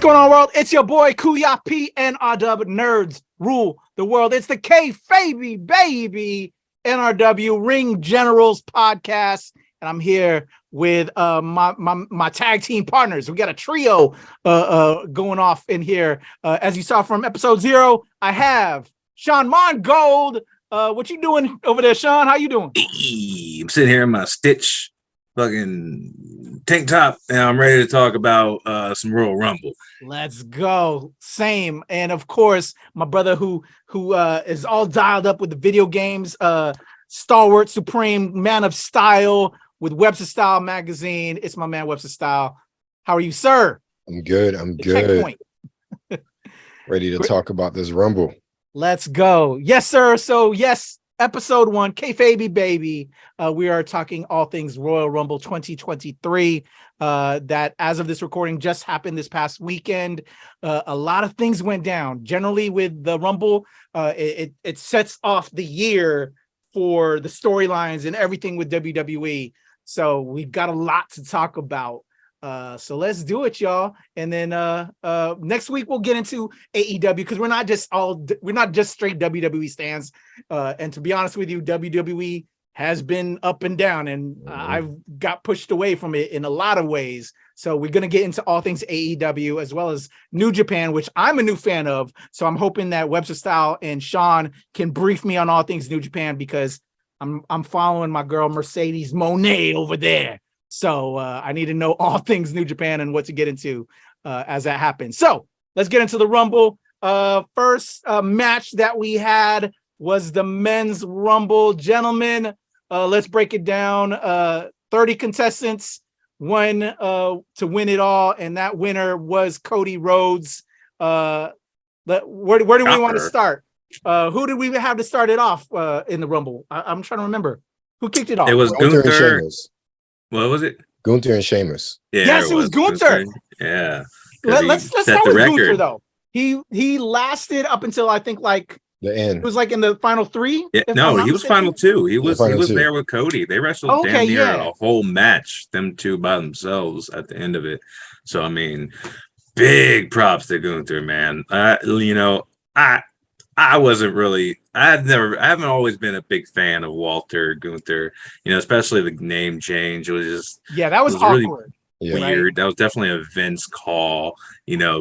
going on, world? It's your boy Kuya P, NRW Nerds Rule the World. It's the KayFabeyBaby NRW Ring Generals podcast, and I'm here with my tag team partners. We got a trio going off in here. As you saw from episode 0, I have Shawn Mongold. What you doing over there, Shawn? How you doing? I'm sitting here in my Stitch fucking tank top, and I'm ready to talk about some Royal Rumble. Let's go. Same. And of course, my brother who is all dialed up with the video games, stalwart, supreme man of style with WebsterStyle magazine. It's my man WebsterStyle. How are you, sir? I'm good. Checkpoint. Ready to talk about this Rumble. Let's go. Yes, sir. So yes, episode 1, KayFabeyBaby. We are talking all things Royal Rumble 2023. That as of this recording just happened this past weekend. A lot of things went down. Generally with the Rumble, it sets off the year for the storylines and everything with WWE. So we've got a lot to talk about. So let's do it, y'all. And then next week we'll get into AEW, because we're not just straight WWE stans. And to be honest with you, WWE has been up and down, and I've got pushed away from it in a lot of ways. So we're gonna get into all things AEW as well as New Japan, which I'm a new fan of. So I'm hoping that WebsterStyle and Shawn can brief me on all things New Japan, because I'm following my girl Mercedes Moné over there. So I need to know all things New Japan and what to get into as that happens. So let's get into the Rumble. First match that we had was the men's Rumble. Gentlemen, let's break it down. 30 contestants, one to win it all, and that winner was Cody Rhodes. Where do we want to start? Who did we have to start it off in the Rumble? I'm trying to remember. Who kicked it off? It was Gunther and Sheamus. What was it? Gunther and Sheamus. Yeah, yes, it was Gunther. Yeah. Let's start with Gunther, though. He lasted up until I think like the end. It was like in the final 3. Yeah, no, he was final 2. He was there with Cody. They wrestled damn near a whole match, them two by themselves at the end of it. So I mean, big props to Gunther, man. I wasn't really. I haven't always been a big fan of Walter Gunther. Especially the name change. It was just that was awkward. Really weird. Right? That was definitely a Vince call.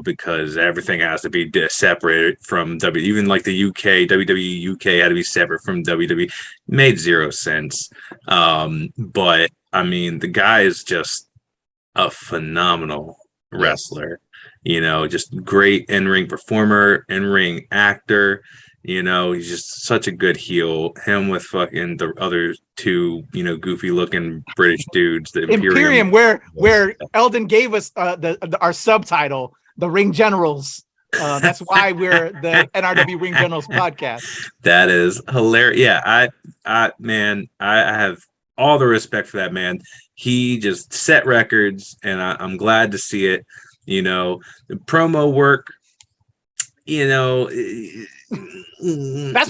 Because everything has to be separated from WWE. Even like the UK, WWE UK had to be separate from WWE. Made zero sense. But I mean, the guy is just a phenomenal wrestler. Just great in-ring performer, in-ring actor. He's just such a good heel. Him with fucking the other two, goofy looking British dudes. The Imperium, where Eldon gave us our subtitle, the Ring Generals. That's why we're the NRW Ring Generals podcast. That is hilarious. Yeah, I have all the respect for that man. He just set records, and I'm glad to see it. The promo work, that's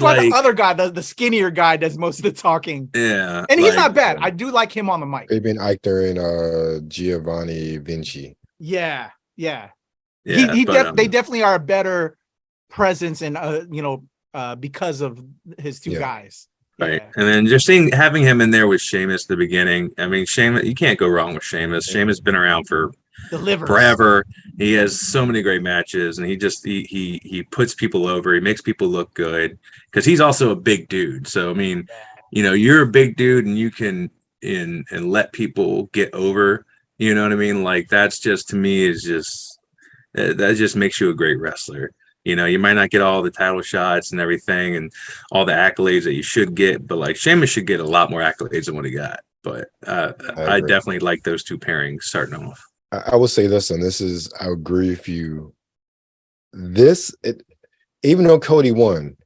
why the other guy, the skinnier guy, does most of the talking. Yeah. And he's not bad. I do like him on the mic. Fabian Eichner and Giovanni Vinci. Yeah. They definitely are a better presence, and because of his two guys. Right. And then just having him in there with Sheamus at the beginning. I mean, Sheamus, you can't go wrong with Sheamus. Sheamus has been around for forever. He has so many great matches, and he puts people over. He makes people look good, because he's also a big dude. So I mean, you're a big dude, and you can and let people get over. You know what I mean? Like, that's just, to me, is just that just makes you a great wrestler. You might not get all the title shots and everything and all the accolades that you should get, but like Sheamus should get a lot more accolades than what he got. But I definitely like those two pairings starting off. I will say this, and I agree with you. Even though Cody won,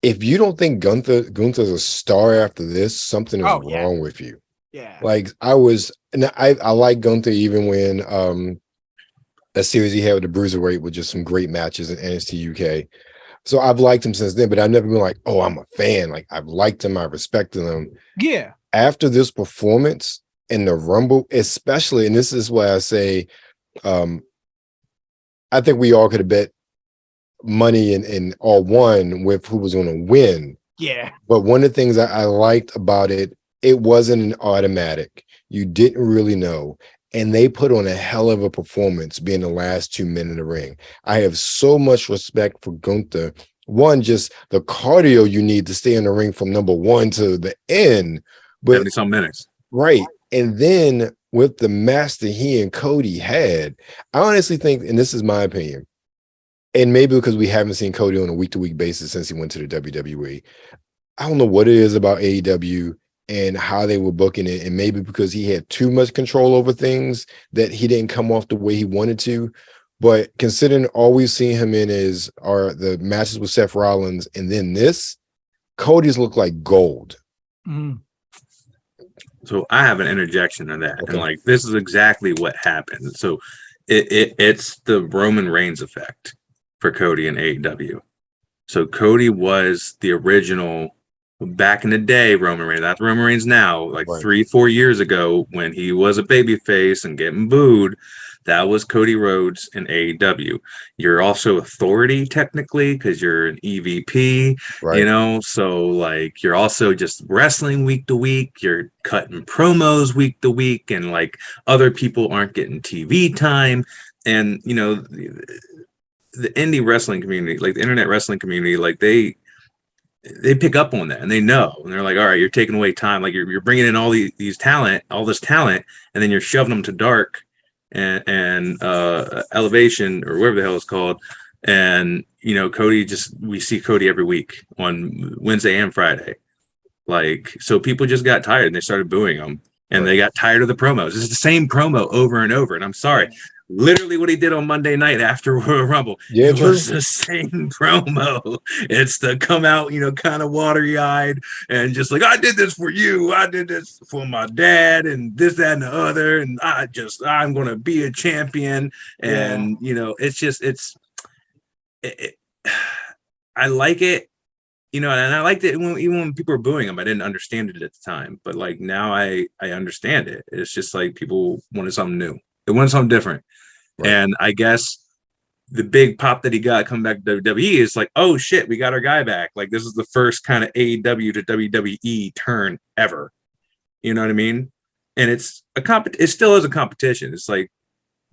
if you don't think Gunther's a star after this, something is wrong with you. Yeah. Like I like Gunther even when that series he had with the Bruiserweight with just some great matches in NXT UK. So I've liked him since then, but I've never been like, oh, I'm a fan. Like, I've liked him, I respected him. Yeah. After this performance in the Rumble, especially, and this is why I say I think we all could have bet money and all won with who was going to win. Yeah. But one of the things I liked about it, it wasn't an automatic. You didn't really know. And they put on a hell of a performance being the last 2 men in the ring. I have so much respect for Gunther. One, just the cardio you need to stay in the ring from number 1 to the end. But 70-some minutes. Right. And then with the master he and Cody had, I honestly think, and this is my opinion, and maybe because we haven't seen Cody on a week-to-week basis since he went to the WWE, I don't know what it is about AEW and how they were booking it, and maybe because he had too much control over things that he didn't come off the way he wanted to. But considering all we've seen him in are the matches with Seth Rollins, and then this, Cody's look like gold. Mm. So I have an interjection on that, Okay. and like this is exactly what happened. So it's the Roman Reigns effect for Cody and AEW. So Cody was the original. Back in the day, Roman Reigns, not Roman Reigns now, like Right. 3-4 years ago, when he was a babyface and getting booed, that was Cody Rhodes in AEW. You're also authority technically because you're an EVP, Right. you know, so like you're also just wrestling week to week, you're cutting promos week to week, and like other people aren't getting TV time. And, you know, the indie wrestling community, like the internet wrestling community, like they pick up on that and they know, and they're like, all right, you're taking away time. Like you're bringing in all this talent, and then you're shoving them to dark and elevation or whatever the hell it's called. And, you know, we see Cody every week on Wednesday and Friday. Like, so people just got tired and they started booing him, and they got tired of the promos. It's the same promo over and over. And I'm sorry, literally what he did on Monday night after Royal Rumble. Yeah, it was the same promo. It's the come out, you know, kind of watery-eyed and just like, I did this for you. I did this for my dad and this, that, and the other. And I'm going to be a champion. And, you know, I like it, you know, and I liked it even when people were booing him. I didn't understand it at the time, but like now I understand it. It's just like people wanted something new. They wanted something different. Right. And I guess the big pop that he got coming back to WWE is like, oh shit, we got our guy back. Like this is the first kind of AEW to WWE turn ever. You know what I mean? And it still is a competition. It's like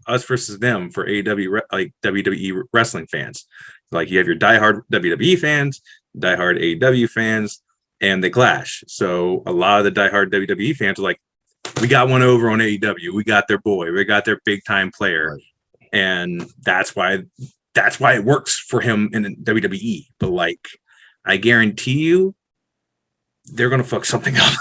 us versus them for AEW, like WWE wrestling fans. Like you have your diehard WWE fans, diehard AEW fans, and they clash. So a lot of the diehard WWE fans are like, we got one over on AEW. We got their boy. We got their big time player. Right. And that's why it works for him in WWE. But like, I guarantee you, they're going to fuck something up.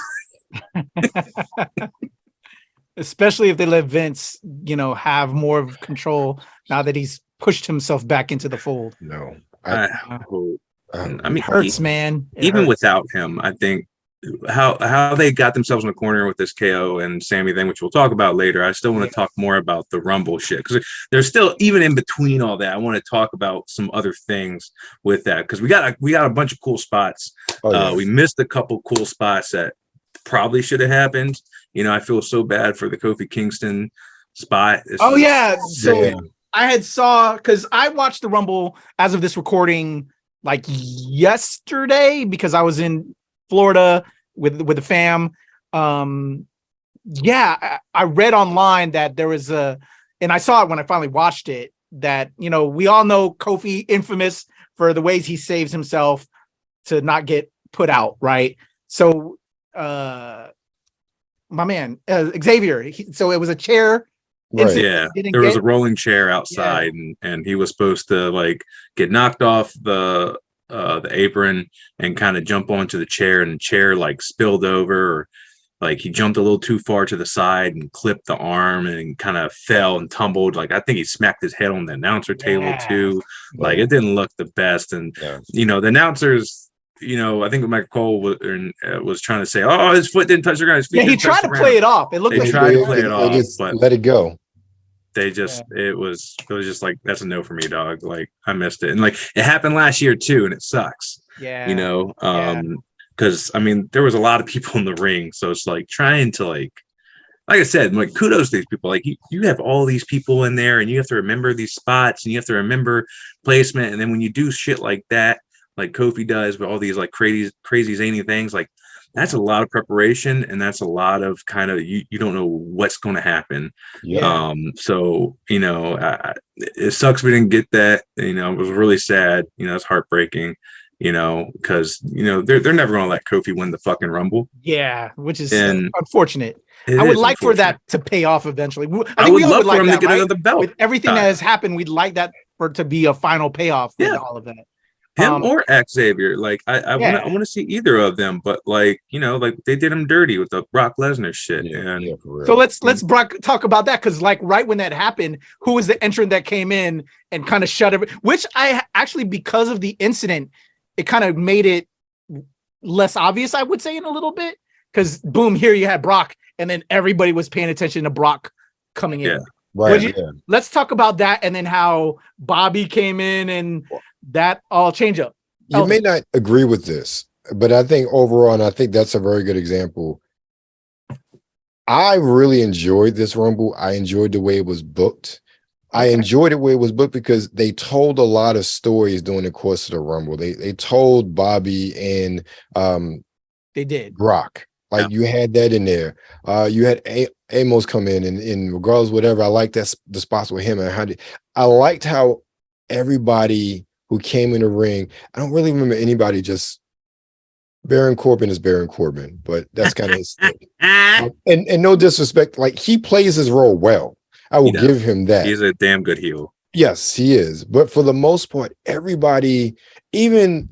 Especially if they let Vince, you know, have more of control now that he's pushed himself back into the fold. No, I mean, it hurts, man. Even hurts. Without him, I think how they got themselves in the corner with this KO and Sammy thing, which we'll talk about later. I still want to talk more about the Rumble shit because there's still, even in between all that, I want to talk about some other things with that because we got a bunch of cool spots. We missed a couple cool spots that probably should have happened. You know, I feel so bad for the Kofi Kingston spot. So I had saw, because I watched the Rumble as of this recording like yesterday because I was in Florida with the fam. I read online that there was and I saw it when I finally watched it, that, you know, we all know Kofi infamous for the ways he saves himself to not get put out, right? So my man Xavier, so it was a chair. Right. Yeah, there was a rolling chair outside, and he was supposed to like get knocked off the apron and kind of jump onto the chair, and the chair like spilled over, or like he jumped a little too far to the side and clipped the arm and kind of fell and tumbled. Like I think he smacked his head on the announcer table too. Like it didn't look the best, and you know the announcers. You know, I think Michael Cole was trying to say, "Oh, his foot didn't touch the ground." He tried to play it off. It looked like they tried to play it off, but let it go. They just it was just like, that's a no for me, dog. Like I missed it, and like it happened last year too, and it sucks. Yeah, you know, because I mean there was a lot of people in the ring, so it's like trying to like like I said, like kudos to these people. Like you have all these people in there, and you have to remember these spots, and you have to remember placement. And then when you do shit like that, like Kofi does, with all these like crazy zany things, like that's a lot of preparation, and that's a lot of kind of you don't know what's going to happen. Yeah. So it sucks we didn't get that. It was really sad. It's heartbreaking. Because they're never going to let Kofi win the fucking Rumble. Yeah, which is unfortunate. I would like for that to pay off eventually. I would love for him to get another belt. With everything that has happened, we'd like that for it to be a final payoff with all of that. Him or Xavier, like I want to see either of them, but like they did him dirty with the Brock Lesnar shit. So let's Brock talk about that, because like right when that happened, who was the entrant that came in and kind of shut everything? Which I actually, because of the incident, it kind of made it less obvious, I would say, in a little bit, because boom, here you had Brock, and then everybody was paying attention to Brock coming in. Right. Let's talk about that, and then how Bobby came in and that all change up. You may not agree with this, but I think overall, and I think that's a very good example. I really enjoyed this Rumble. I enjoyed the way it was booked. I enjoyed the way it was booked because they told a lot of stories during the course of the Rumble. They told Bobby and they did Brock. Like you had that in there. You had Amos come in, and regardless of whatever, I liked the spots with him, and I liked how everybody who came in the ring. I don't really remember anybody just. Baron Corbin is Baron Corbin, but that's kind of his thing. And no disrespect, like he plays his role well. I will give him that. He's a damn good heel. Yes, he is. But for the most part, everybody, even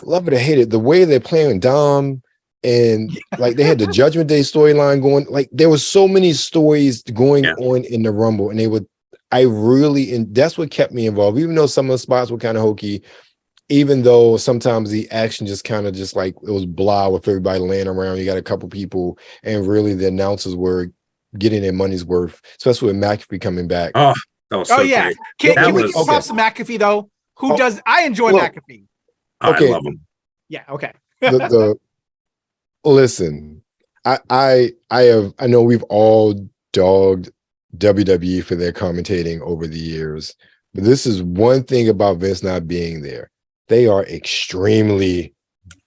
love it or hate it, the way they're playing Dom, and like they had the Judgment Day storyline going, like there was so many stories going on in the Rumble, and and that's what kept me involved, even though some of the spots were kind of hokey, even though sometimes the action just kind of just like it was blah with everybody laying around. You got a couple people, and really the announcers were getting their money's worth, especially with McAfee coming back. Oh, that was so yeah. Great. Can we props to McAfee though? Who does? I enjoy McAfee. Okay, I love him. Yeah. Okay. Listen, I know we've all dogged WWE for their commentating over the years, but this is one thing about Vince not being there. They are extremely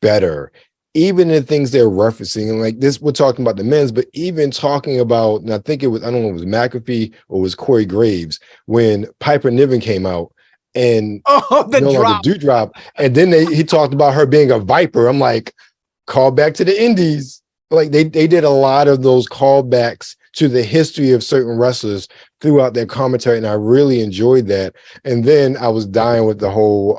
better. Even in things they're referencing, and like this, we're talking about the men's, but even talking about, and I think it was, I don't know if it was McAfee or it was Corey Graves, when Piper Niven came out and the dewdrop, and then he talked about her being a viper. I'm like, call back to the Indies. Like they did a lot of those callbacks to the history of certain wrestlers throughout their commentary, and I really enjoyed that. And then I was dying with the whole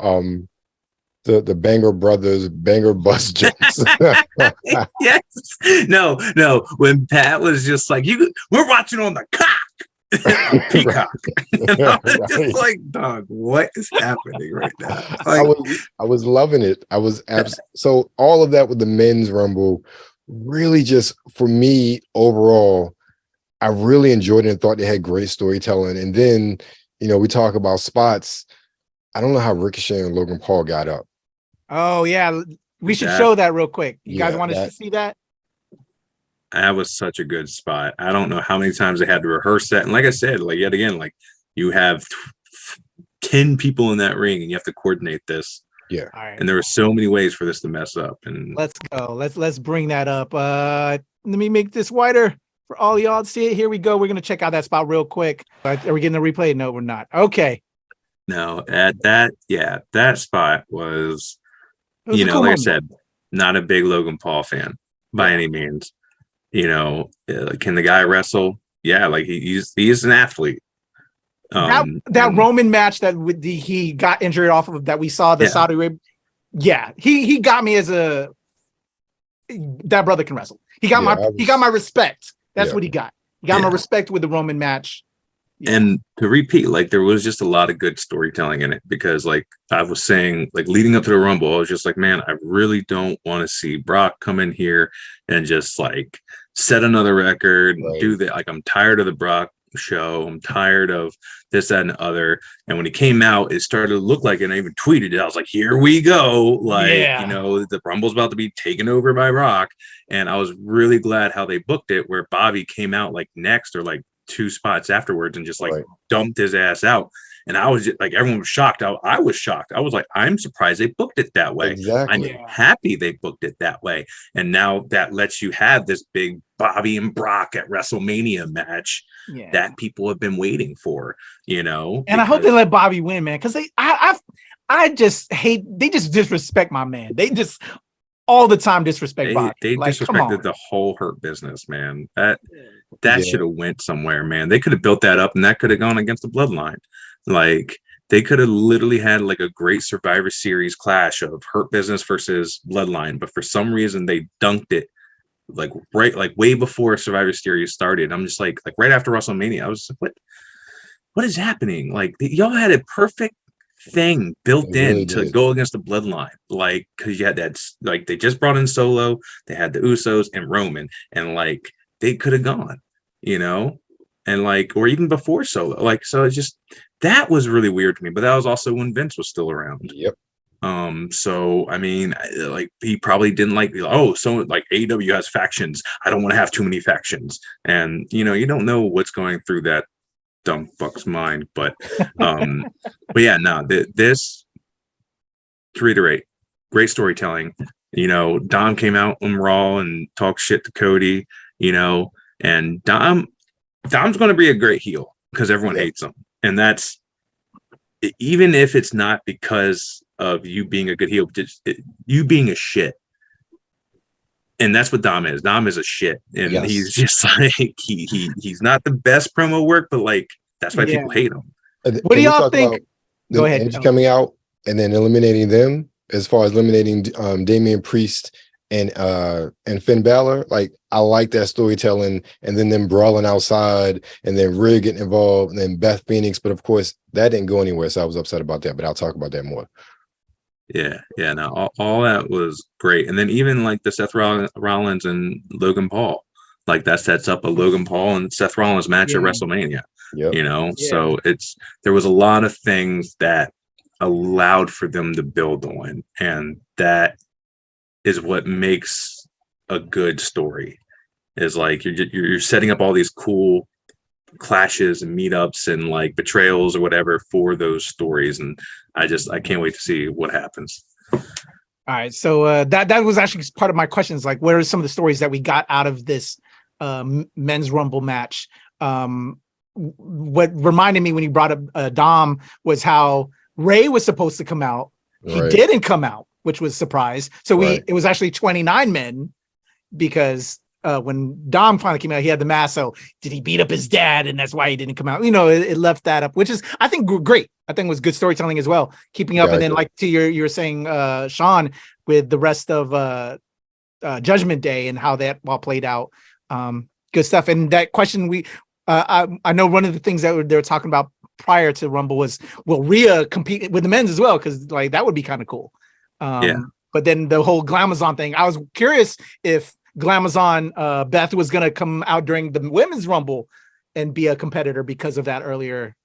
the Banger Brothers Banger Bus jumps. Yes. No. When Pat was just like, we're watching on the cock. Peacock. Just like, dog, what is happening right now? Like, I was loving it. I was so all of that with the men's Rumble really just, for me overall, I really enjoyed it and thought they had great storytelling. And then, we talk about spots. I don't know how Ricochet and Logan Paul got up. Oh yeah, we should show that real quick. You guys want us to see that? That was such a good spot. I don't know how many times they had to rehearse that. And like I said, like yet again, like you have 10 people in that ring and you have to coordinate this. Yeah. All right. And there were so many ways for this to mess up. And let's go. Let's bring that up. Let me make this wider for all y'all to see it. Here we go. We're gonna check out that spot real quick. Are we getting a replay? No, we're not. Okay. No, that spot was cool like moment. I said, not a big Logan Paul fan by any means. Can the guy wrestle? Yeah, like he's an athlete. That Roman match that he got injured off of, that we saw the Saudi Arabia. Yeah, he got me as that brother can wrestle. He got my respect. That's what he got. He got my respect with the Roman match. Yeah. And to repeat, like there was just a lot of good storytelling in it, because like I was saying, like leading up to the Rumble, I was just like, man, I really don't want to see Brock come in here and just like set another record, do that. Like I'm tired of the Brock, show. I'm tired of this, that, and the other. And when he came out, it started to look like, and I even tweeted it. I was like, here we go. Like, the Rumble's about to be taken over by Rock. And I was really glad how they booked it, where Bobby came out like next or like 2 spots afterwards and just like dumped his ass out. And I was just, like, everyone was shocked. I was shocked. I was like, I'm surprised they booked it that way. Exactly. I'm happy they booked it that way. And now that lets you have this big Bobby and Brock at WrestleMania match that people have been waiting for, And I hope they let Bobby win, man, because I just hate, they just disrespect my man. They just all the time disrespect Bobby. They disrespected the whole Hurt Business, man. That should have went somewhere, man. They could have built that up, and that could have gone against the Bloodline. Like, they could have literally had like a great Survivor Series clash of Hurt Business versus Bloodline, but for some reason they dunked it like way before Survivor Series started. I'm just like right after WrestleMania, I was like, what is happening? Like, y'all had a perfect thing built in to go against the Bloodline, like, because you had that, like, they just brought in Solo, they had the Usos and Roman, and like they could have gone, and like, or even before Solo, like, so it's just, that was really weird to me. But that was also when Vince was still around. Yep. So I mean, like, he probably didn't like, so like AEW has factions, I don't want to have too many factions, and you don't know what's going through that dumb fuck's mind. But but yeah, no, this, to reiterate, great storytelling. Dom came out on Raw and talked shit to Cody, and Dom's going to be a great heel because everyone hates him. And that's, even if it's not because of you being a good heel, just you being a shit. And that's what Dom is. Dom is a shit. And he's just like, he's not the best promo work, but like, that's why people hate him. What do y'all think? Go ahead. Edge coming out and then eliminating them, as far as eliminating Damian Priest and Finn Balor. Like, I like that storytelling, and then them brawling outside, and then Rhea getting involved, and then Beth Phoenix. But of course, that didn't go anywhere, so I was upset about that. But I'll talk about that more. Yeah, no, all that was great. And then even like the Seth Rollins and Logan Paul, like, that sets up a Logan Paul and Seth Rollins match at WrestleMania. So there was a lot of things that allowed for them to build on, and that is what makes a good story. Is like, you're setting up all these cool clashes and meetups and like betrayals or whatever for those stories, and I can't wait to see what happens. All right, so that was actually part of my questions, like, what are some of the stories that we got out of this men's Rumble match? What reminded me when you brought up Dom was how Ray was supposed to come out. He didn't come out, which was a surprise. So it was actually 29 men, because when Dom finally came out, he had the mask. So did he beat up his dad, and that's why he didn't come out? It left that up, which is, I think, great. I think it was good storytelling as well, keeping up. And then, like, to you're saying, Shawn, with the rest of Judgment Day and how that all played out. Good stuff. And that question, I know one of the things that they were talking about prior to Rumble was, will Rhea compete with the men's as well? Because like, that would be kind of cool. But then the whole Glamazon thing, I was curious if Glamazon Beth was going to come out during the women's Rumble and be a competitor because of that earlier.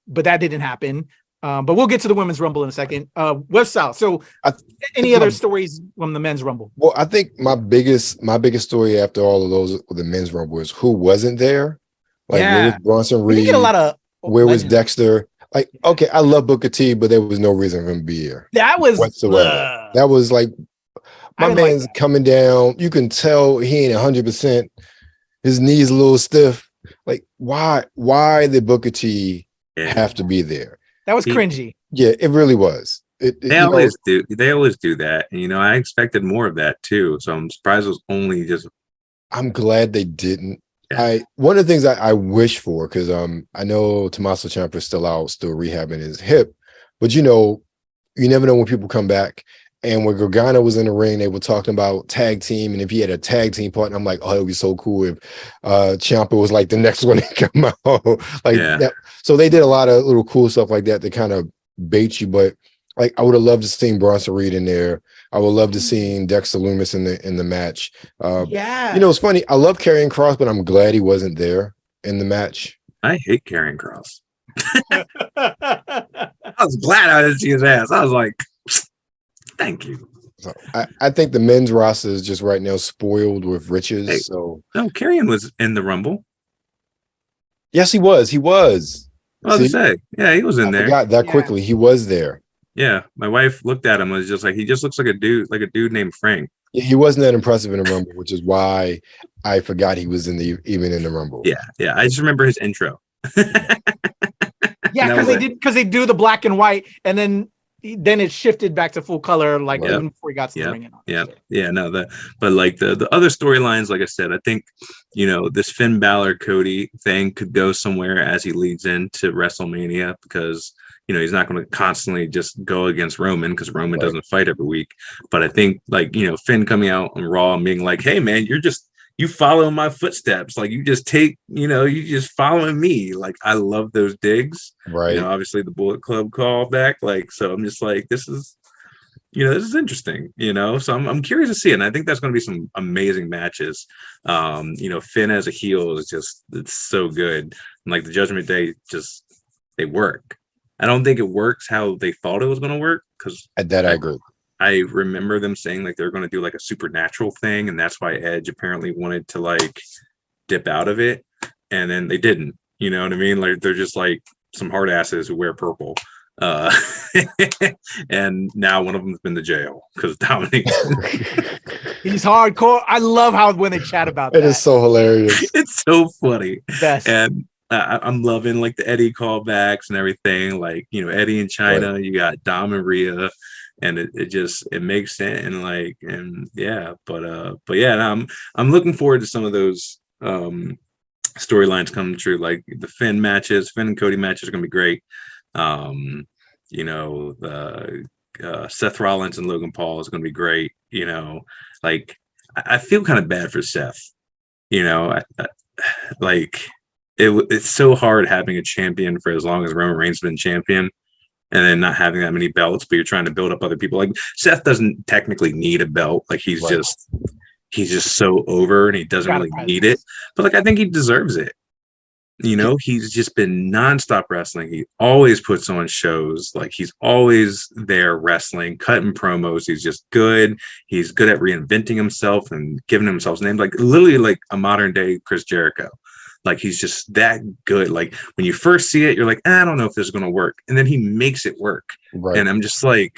But that didn't happen. But we'll get to the women's Rumble in a second. WebsterStyle. So any other stories from the men's Rumble? Well, I think my biggest story after all of those with the men's Rumble is who wasn't there. Like, where was Bronson Reed? Get a lot of where legends. Was Dexter? Like, okay, I love Booker T, but there was no reason for him to be here. That was whatsoever. That was like, my man's like coming down. You can tell he ain't 100%. His knees a little stiff. Like, why did Booker T have to be there? That was cringy. Yeah, it really was. They always do that. And, I expected more of that too. So I'm surprised it was only just. I'm glad they didn't. One of the things I wish for, because I know Tommaso Ciampa is still out, still rehabbing his hip, but you never know when people come back. And when Gargano was in the ring, they were talking about tag team, and if he had a tag team partner, I'm like, oh, it would be so cool if Ciampa was like the next one to come out. That. So they did a lot of little cool stuff like that to kind of bait you. But like, I would have loved to see Bronson Reed in there. I would love to see Dexter Lumis in the match. It's funny. I love Karrion Kross, but I'm glad he wasn't there in the match. I hate Karrion Kross. I was glad I didn't see his ass. I was like, thank you. So I think the men's roster is just right now spoiled with riches. Hey, so no, Karrion was in the Rumble. Yes, he was. He was. I was to say, yeah, he was in there. Forgot that quickly. He was there. Yeah, my wife looked at him and was just like, he just looks like a dude named Frank. Yeah, he wasn't that impressive in the Rumble, which is why I forgot he was even in the Rumble. Yeah. I just remember his intro. Yeah, because they do the black and white, and then it shifted back to full color, like even before he got to the ring. But like the other storylines, like I said, I think this Finn Balor Cody thing could go somewhere as he leads into WrestleMania, because he's not going to constantly just go against Roman, because Roman doesn't fight every week. But I think Finn coming out on Raw and being like, hey man, you follow my footsteps. Like you just following me. Like I love those digs. Right. Obviously the Bullet Club callback. Like, so I'm just like, this is interesting, so I'm curious to see it. And I think that's going to be some amazing matches. Finn as a heel is it's so good. And like the Judgment Day, they work. I don't think it works how they thought it was going to work, because I agree. I remember them saying like they're going to do like a supernatural thing, and that's why Edge apparently wanted to like dip out of it, and then they didn't. You know what I mean? Like they're just like some hard asses who wear purple. And now one of them's been to jail because Dominic. He's hardcore. I love how when they chat about that. It is so hilarious. It's so funny. Best. And I'm loving like the Eddie callbacks and everything. Like Eddie in China, right. You got Dom and Rhea. And it makes sense, and I'm looking forward to some of those storylines coming true, like the Finn and Cody matches are gonna be great. Seth Rollins and Logan Paul is gonna be great. I feel kind of bad for Seth. It's so hard having a champion for as long as Roman Reigns has been champion, and then not having that many belts, but you're trying to build up other people. Like Seth doesn't technically need a belt. Like he's just so over, and he doesn't really need it. But like I think he deserves it. He's just been nonstop wrestling. He always puts on shows. Like he's always there wrestling, cutting promos. He's just good. He's good at reinventing himself and giving himself names. Like literally like a modern day Chris Jericho. Like he's just that good. Like when you first see it, you're like, I don't know if this is going to work. And then he makes it work. Right. And I'm just like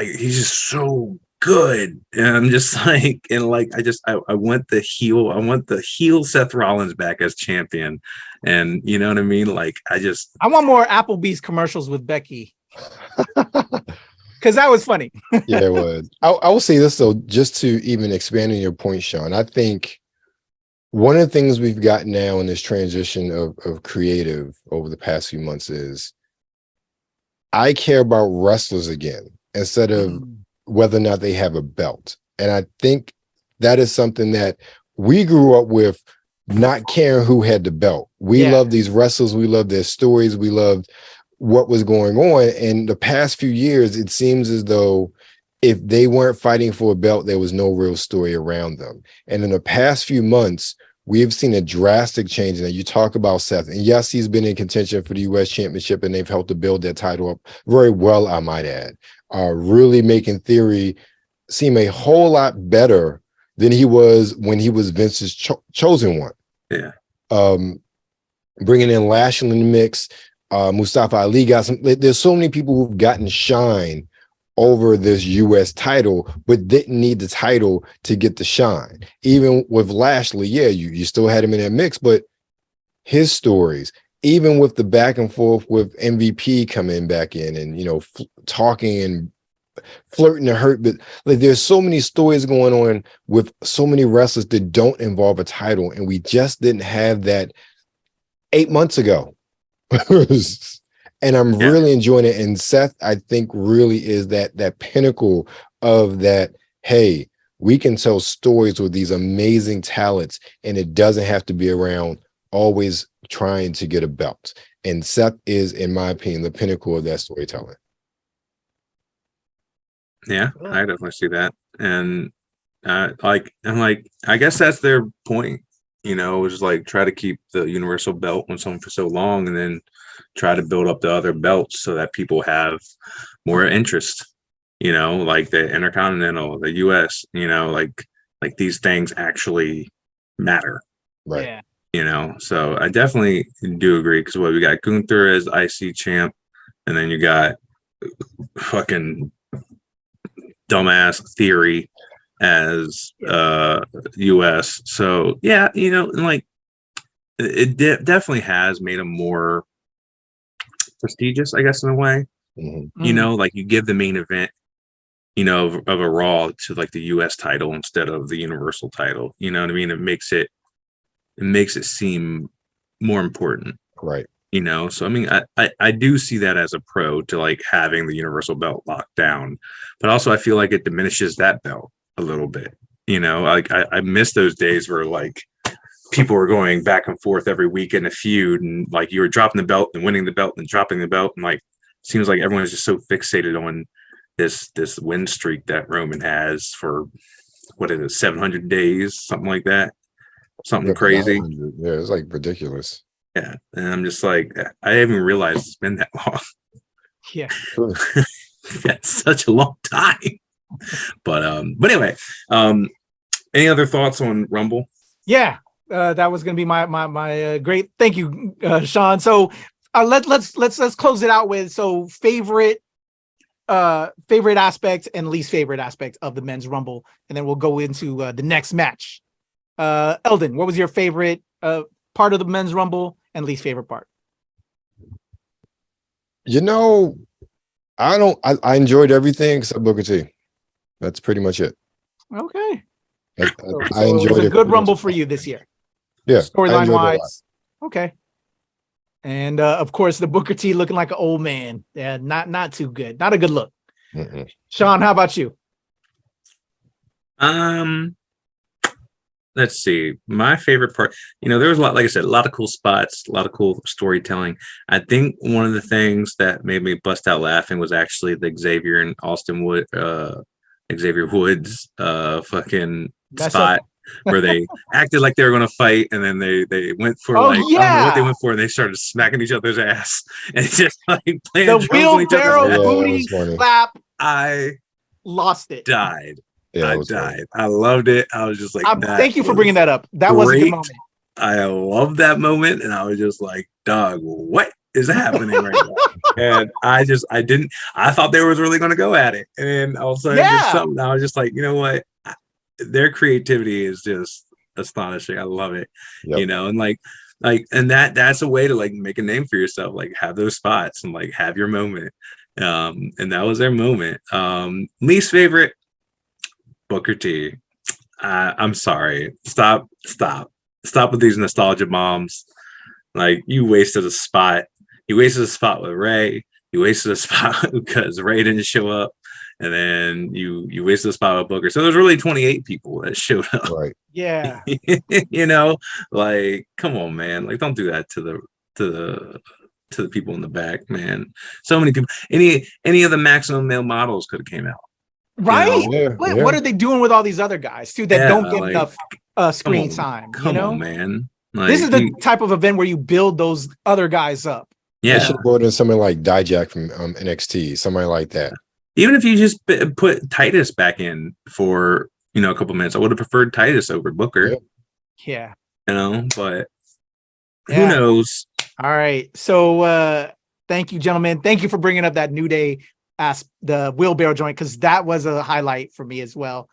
he's just so good. And I'm just like, and like, I want the heel Seth Rollins back as champion. And you know what I mean? Like, I want more Applebee's commercials with Becky. Cause that was funny. Yeah, it was. I will say this though, just to even expand on your point, Shawn, I think one of the things we've got now in this transition of creative over the past few months is I care about wrestlers again instead of whether or not they have a belt. And I think that is something that we grew up with, not caring who had the belt. We love these wrestlers. We love their stories. We loved what was going on. And the past few years, it seems as though if they weren't fighting for a belt, there was no real story around them. And in the past few months, we've seen a drastic change. And you talk about Seth, and yes, he's been in contention for the U.S. Championship, and they've helped to build that title up very well, I might add. Really making Theory seem a whole lot better than he was when he was Vince's chosen one. Yeah. Bringing in Lashley in the mix, Mustafa Ali got some. There's so many people who've gotten shine over this U.S. title, but didn't need the title to get the shine. Even with Lashley, you still had him in that mix, but his stories, even with the back and forth with MVP coming back in and, talking and flirting to hurt, but like there's so many stories going on with so many wrestlers that don't involve a title, and we just didn't have that 8 months ago. And I'm really enjoying it. And Seth, I think, really is that pinnacle of that. Hey, we can tell stories with these amazing talents, and it doesn't have to be around always trying to get a belt. And Seth is, in my opinion, the pinnacle of that storytelling. Yeah, I definitely see that. And I guess that's their point. You know, it was like try to keep the universal belt on someone for so long, and then try to build up the other belts so that people have more interest. You know, like the Intercontinental, the US. You know, like these things actually matter. Right. Yeah. You know, so I definitely do agree because what we got Gunther as IC champ, and then you got fucking dumbass Theory as US. So yeah, you know, and like it definitely has made them more prestigious, I guess, in a way. Mm-hmm. You know, like you give the main event, you know, of a Raw to like the US title instead of the Universal title. You know what I mean? It makes it seem more important. Right. You know, so I mean, I do see that as a pro to like having the universal belt locked down, but also I feel like it diminishes that belt a little bit. You know, like I miss those days where like people were going back and forth every week in a feud, and like you were dropping the belt and winning the belt and dropping the belt, and like it seems like everyone's just so fixated on this win streak that Roman has for what is it, 700 days, something like that, something crazy. Yeah, it's like ridiculous. Yeah, and I'm just like, I haven't realized it's been that long. Yeah, that's such a long time. But anyway, any other thoughts on Rumble? Yeah, that was gonna be my great. Thank you, Shawn. So let's close it out with favorite aspect and least favorite aspect of the men's Rumble, and then we'll go into the next match. Eldon, what was your favorite part of the men's Rumble and least favorite part? You know, I enjoyed everything except Booker T. That's pretty much it. Okay. I enjoyed it was a good Rumble much. for you this year. Yeah. Storyline wise. Okay. And of course the Booker T looking like an old man. Yeah, not too good. Not a good look. Mm-mm. Shawn, how about you? Let's see. My favorite part, you know, there was a lot, like I said, a lot of cool spots, a lot of cool storytelling. I think one of the things that made me bust out laughing was actually the Xavier and Xavier Woods fucking spot where they acted like they were going to fight, and then they went for I don't know what they went for, and they started smacking each other's ass and just like playing the wheelbarrow booty slap. I lost it. Died. Yeah, I died. I loved it. I was just like, thank you for bringing that up. That was a good moment. I loved that moment, and I was just like, dog, what is happening right now? And I thought they was really going to go at it, and then all of a sudden, I was just like, you know what? Their creativity is just astonishing. I love it. Yep. You know, and and that's a way to like make a name for yourself. Like have those spots and like have your moment. And that was their moment. Least favorite. Booker T. I'm sorry. Stop with these nostalgia bombs. Like you wasted a spot. You wasted a spot with Ray. You wasted a spot because Ray didn't show up, and then you wasted a spot with Booker. So there's really 28 people that showed up. Right. Yeah. You know, like come on, man. Like don't do that to the people in the back, man. So many people. Any of the maximum male models could have came out. Right? You know? What are they doing with all these other guys too that don't get enough screen time? Come on, man. Like, this is the type of event where you build those other guys up. Yeah, should have brought in somebody like Dijak from NXT, somebody like that. Even if you just put Titus back in for a couple minutes, I would have preferred Titus over Booker. Yeah. You know, but who knows? All right. So thank you, gentlemen. Thank you for bringing up that New Day the wheelbarrow joint, because that was a highlight for me as well.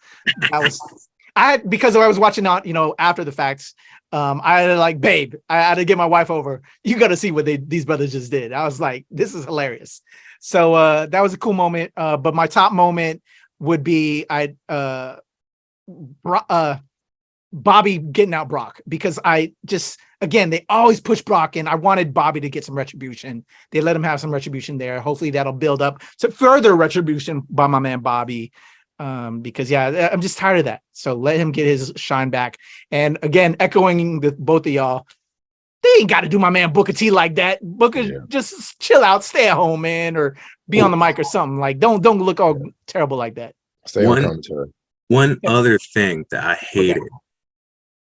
That was because I was watching on after the facts. I had like, babe, I had to get my wife over. You got to see what these brothers just did. I was like, this is hilarious. So that was a cool moment. But my top moment would be Bobby getting out Brock, because again, they always push Brock, and I wanted Bobby to get some retribution. They let him have some retribution there. Hopefully that'll build up to further retribution by my man Bobby. Because I'm just tired of that. So let him get his shine back. And again, echoing both of y'all, they ain't got to do my man Booker T like that. Booker, just chill out, stay at home, man, or be on the mic or something. Like don't look all terrible like that. Stay on commentary. One other thing that I hated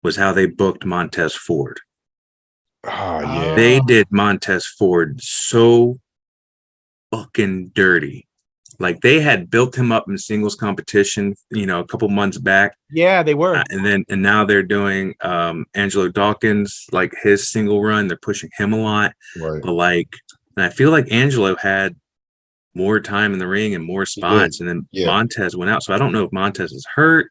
was how they booked Montez Ford. Oh yeah. They did Montez Ford so fucking dirty. Like they had built him up in singles competition, a couple months back. Yeah, they were. And now they're doing Angelo Dawkins, like his single run. They're pushing him a lot. Right. But and I feel like Angelo had more time in the ring and more spots, and then Montez went out. So I don't know if Montez is hurt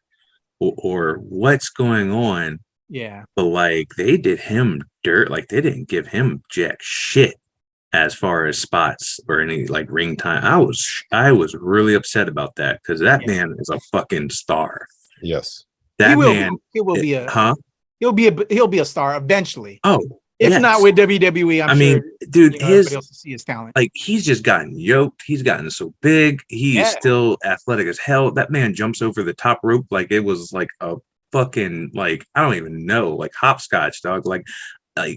or what's going on. Yeah. But they did him dirt. Like they didn't give him jack shit as far as spots or any ring time. I was really upset about that because that man is a fucking star. Yes. He'll be a star eventually. Oh, if not with WWE, I'm sure. Dude, everybody else will see his talent. He's just gotten yoked. He's gotten so big. He's still athletic as hell. That man jumps over the top rope like it was like a fucking I don't even know, hopscotch, dog. Like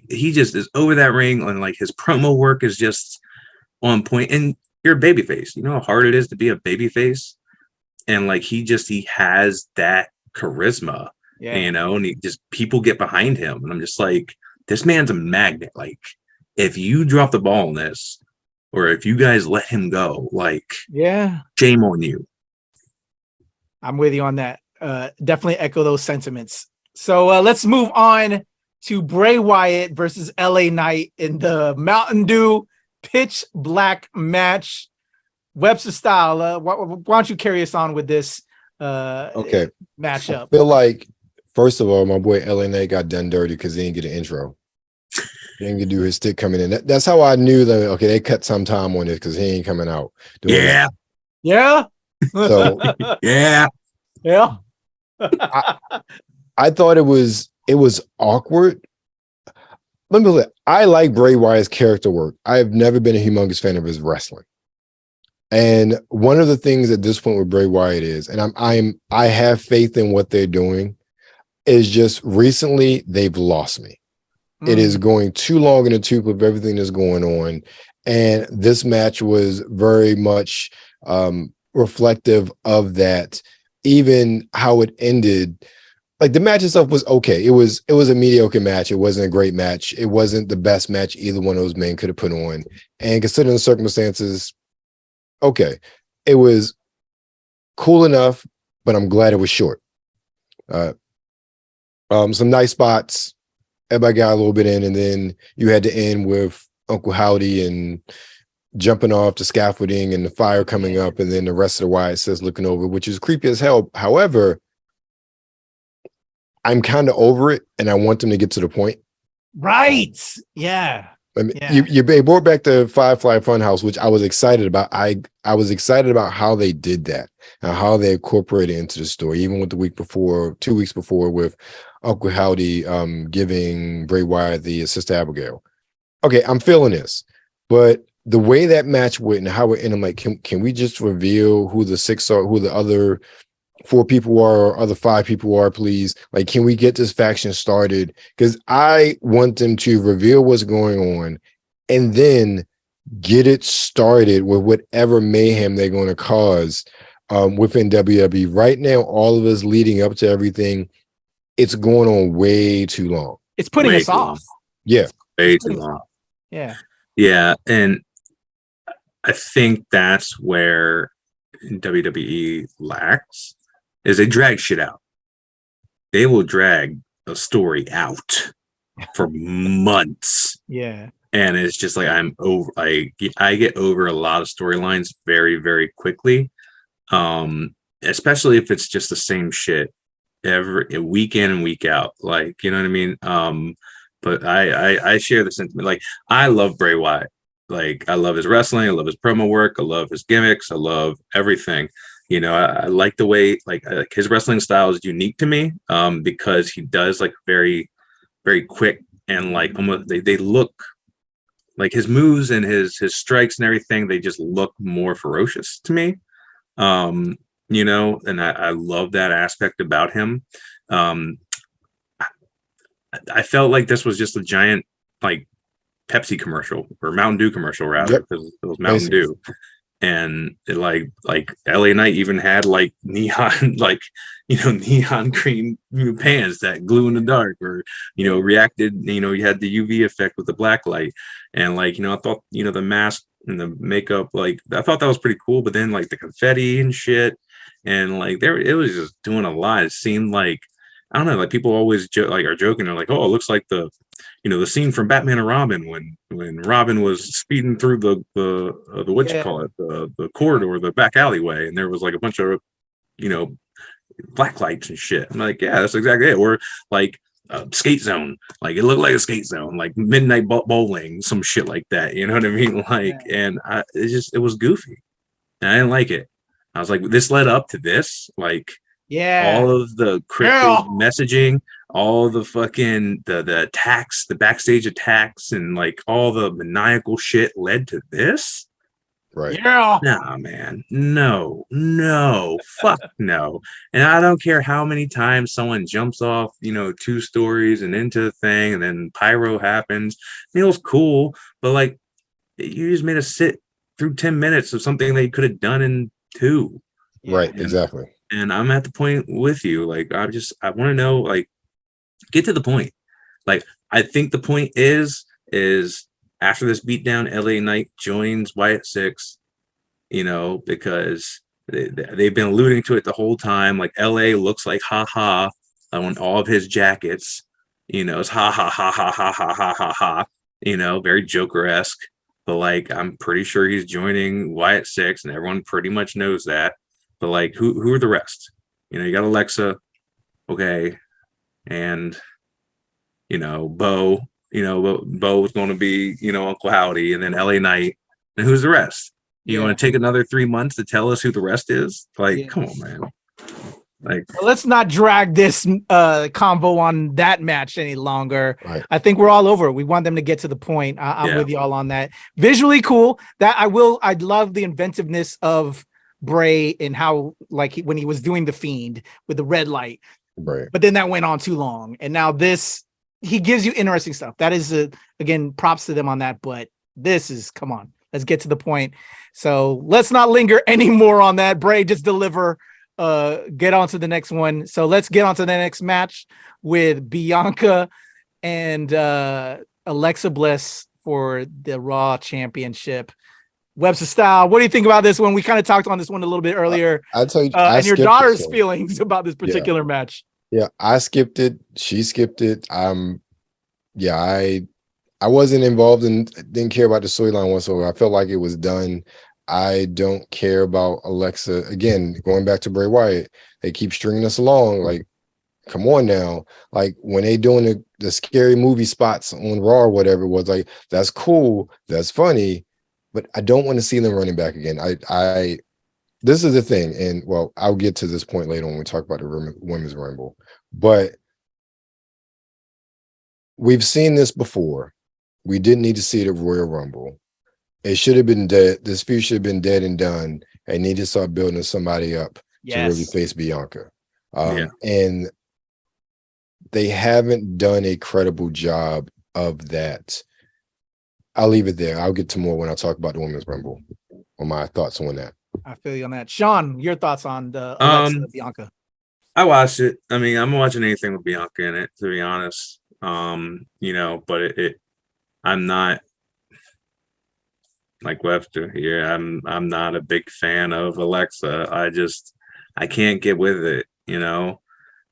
he just is over that ring, and his promo work is just on point. And you're a babyface. You know how hard it is to be a babyface, and he has that charisma. Yeah. And he just people get behind him, and I'm just like, this man's a magnet. If you drop the ball on this, or if you guys let him go, shame on you. I'm with you on that. Definitely echo those sentiments. So let's move on to Bray Wyatt versus LA Knight in the Mountain Dew pitch black match. WebsterStyle, why don't you carry us on with this matchup? I feel like, first of all, my boy LA Knight got done dirty because he didn't get an intro. He didn't get to do his stick coming in. That's how I knew that, okay, they cut some time on this because he ain't coming out. Yeah. So, yeah. I thought it was awkward. Let me look. I like Bray Wyatt's character work. I've never been a humongous fan of his wrestling. And one of the things at this point with Bray Wyatt is, and I have faith in what they're doing, is just recently they've lost me. It is going too long in the tooth of everything that's going on. And this match was very much reflective of that. Even how it ended, the match itself was okay. It was a mediocre match. It wasn't a great match. It wasn't the best match either one of those men could have put on. And considering the circumstances, okay, it was cool enough, but I'm glad it was short. Some nice spots. Everybody got a little bit in, and then you had to end with Uncle Howdy and jumping off the scaffolding and the fire coming up, and then the rest of the Wyatt says looking over, which is creepy as hell. However, I'm kind of over it, and I want them to get to the point. Right. Yeah. I mean, you brought back the Firefly Funhouse, which I was excited about. I was excited about how they did that and how they incorporated it into the story, even with 2 weeks before with Uncle Howdy giving Bray Wyatt the assist to Abigail. Okay, I'm feeling this, but the way that match went and how it ended, I'm like, can we just reveal who the 6 are, who the other 4 people are, or other 5 people are, please? Can we get this faction started? Because I want them to reveal what's going on and then get it started with whatever mayhem they're going to cause within WWE. Right now, all of us leading up to everything, it's going on way too long. It's putting us off. Yeah. Way too long. Yeah. Yeah. And I think that's where WWE lacks, is they drag shit out. They will drag a story out for months. Yeah. And it's just I'm over. I get over a lot of storylines very, very quickly. Especially if it's just the same shit every week in and week out. You know what I mean? But I share the sentiment. I love Bray Wyatt. I love his wrestling. I love his promo work. I love his gimmicks. I love everything. I like the way his wrestling style is unique to me because he does very, very quick and almost they look like his moves and his strikes and everything. They just look more ferocious to me. And I love that aspect about him. I felt like this was just a giant Pepsi commercial or Mountain Dew commercial rather, because it was Mountain Dew. And it, like LA Knight even had like neon, like, neon green pants that glue in the dark, or reacted. You had the UV effect with the black light, and like I thought the mask and the makeup, like I thought that was pretty cool. But then like the confetti and shit, and like it was just doing a lot. It seemed like, I don't know, like people always are joking. They're like, oh, it looks like the scene from Batman and Robin when Robin was speeding through the what you call it, the corridor, the back alleyway, and there was like a bunch of black lights and shit. I'm like, yeah, that's exactly it. Or like skate zone, like it looked like a skate zone, like midnight bowling, some shit like that. You know what I mean? Like, and it was goofy, and I didn't like it. I was like, this led up to this, like. Yeah, all of the cryptic messaging, all the fucking the attacks, the backstage attacks, and like all the maniacal shit led to this. Right. Yeah. Nah, man. No, fuck no. And I don't care how many times someone jumps off, 2 stories and into the thing, and then pyro happens. It was cool, but like you just made us sit through 10 minutes of something that you could have done in 2. Right, exactly. And I'm at the point with you. Like, I want to know, like, get to the point. Like, I think the point is after this beatdown, LA Knight joins Wyatt 6, because they've been alluding to it the whole time. Like, LA looks like ha on all of his jackets. It's ha ha ha ha ha ha ha ha ha. Very Joker-esque. But like, I'm pretty sure he's joining Wyatt 6, and everyone pretty much knows that. But like, who are the rest? You got Alexa, okay, and Bo. Bo was going to be Uncle Howdy, and then LA Knight, and who's the rest? You want to take another 3 months to tell us who the rest is? Like, come on, man. Like, let's not drag this convo on that match any longer. Right. I think we're all over it. We want them to get to the point. I'm with y'all on that. Visually cool. I'd love the inventiveness of Bray and how, like, when he was doing the Fiend with the red light, right? But then that went on too long, and now this, he gives you interesting stuff. That is again, props to them on that. But this is, come on, let's get to the point. So let's not linger anymore on that. Bray, just deliver. Get on to the next one. So let's get on to the next match with Bianca and Alexa Bliss for the Raw Championship. WebsterStyle, what do you think about this one? We kind of talked on this one a little bit earlier. I'll tell you, and your daughter's feelings about this particular match. Yeah, I skipped it. She skipped it. I wasn't involved and didn't care about the storyline whatsoever. I felt like it was done. I don't care about Alexa. Again, going back to Bray Wyatt, they keep stringing us along. Like, come on now. Like, when they doing the scary movie spots on Raw or whatever, it was like, that's cool, that's funny, but I don't want to see them running back again. This is the thing, and well, I'll get to this point later when we talk about the Women's Rumble, but we've seen this before. We didn't need to see the Royal Rumble. It should have been dead. This feud should have been dead and done. They need to start building somebody up to really face Bianca. And they haven't done a credible job of that. I'll leave it there. I'll get to more when I talk about the Women's Rumble, or my thoughts on that. I feel you on that. Shawn, your thoughts on the Alexa Bianca? I watched it. I mean, I'm watching anything with Bianca in it, to be honest. But I'm not like Webster here. I'm not a big fan of Alexa. I can't get with it.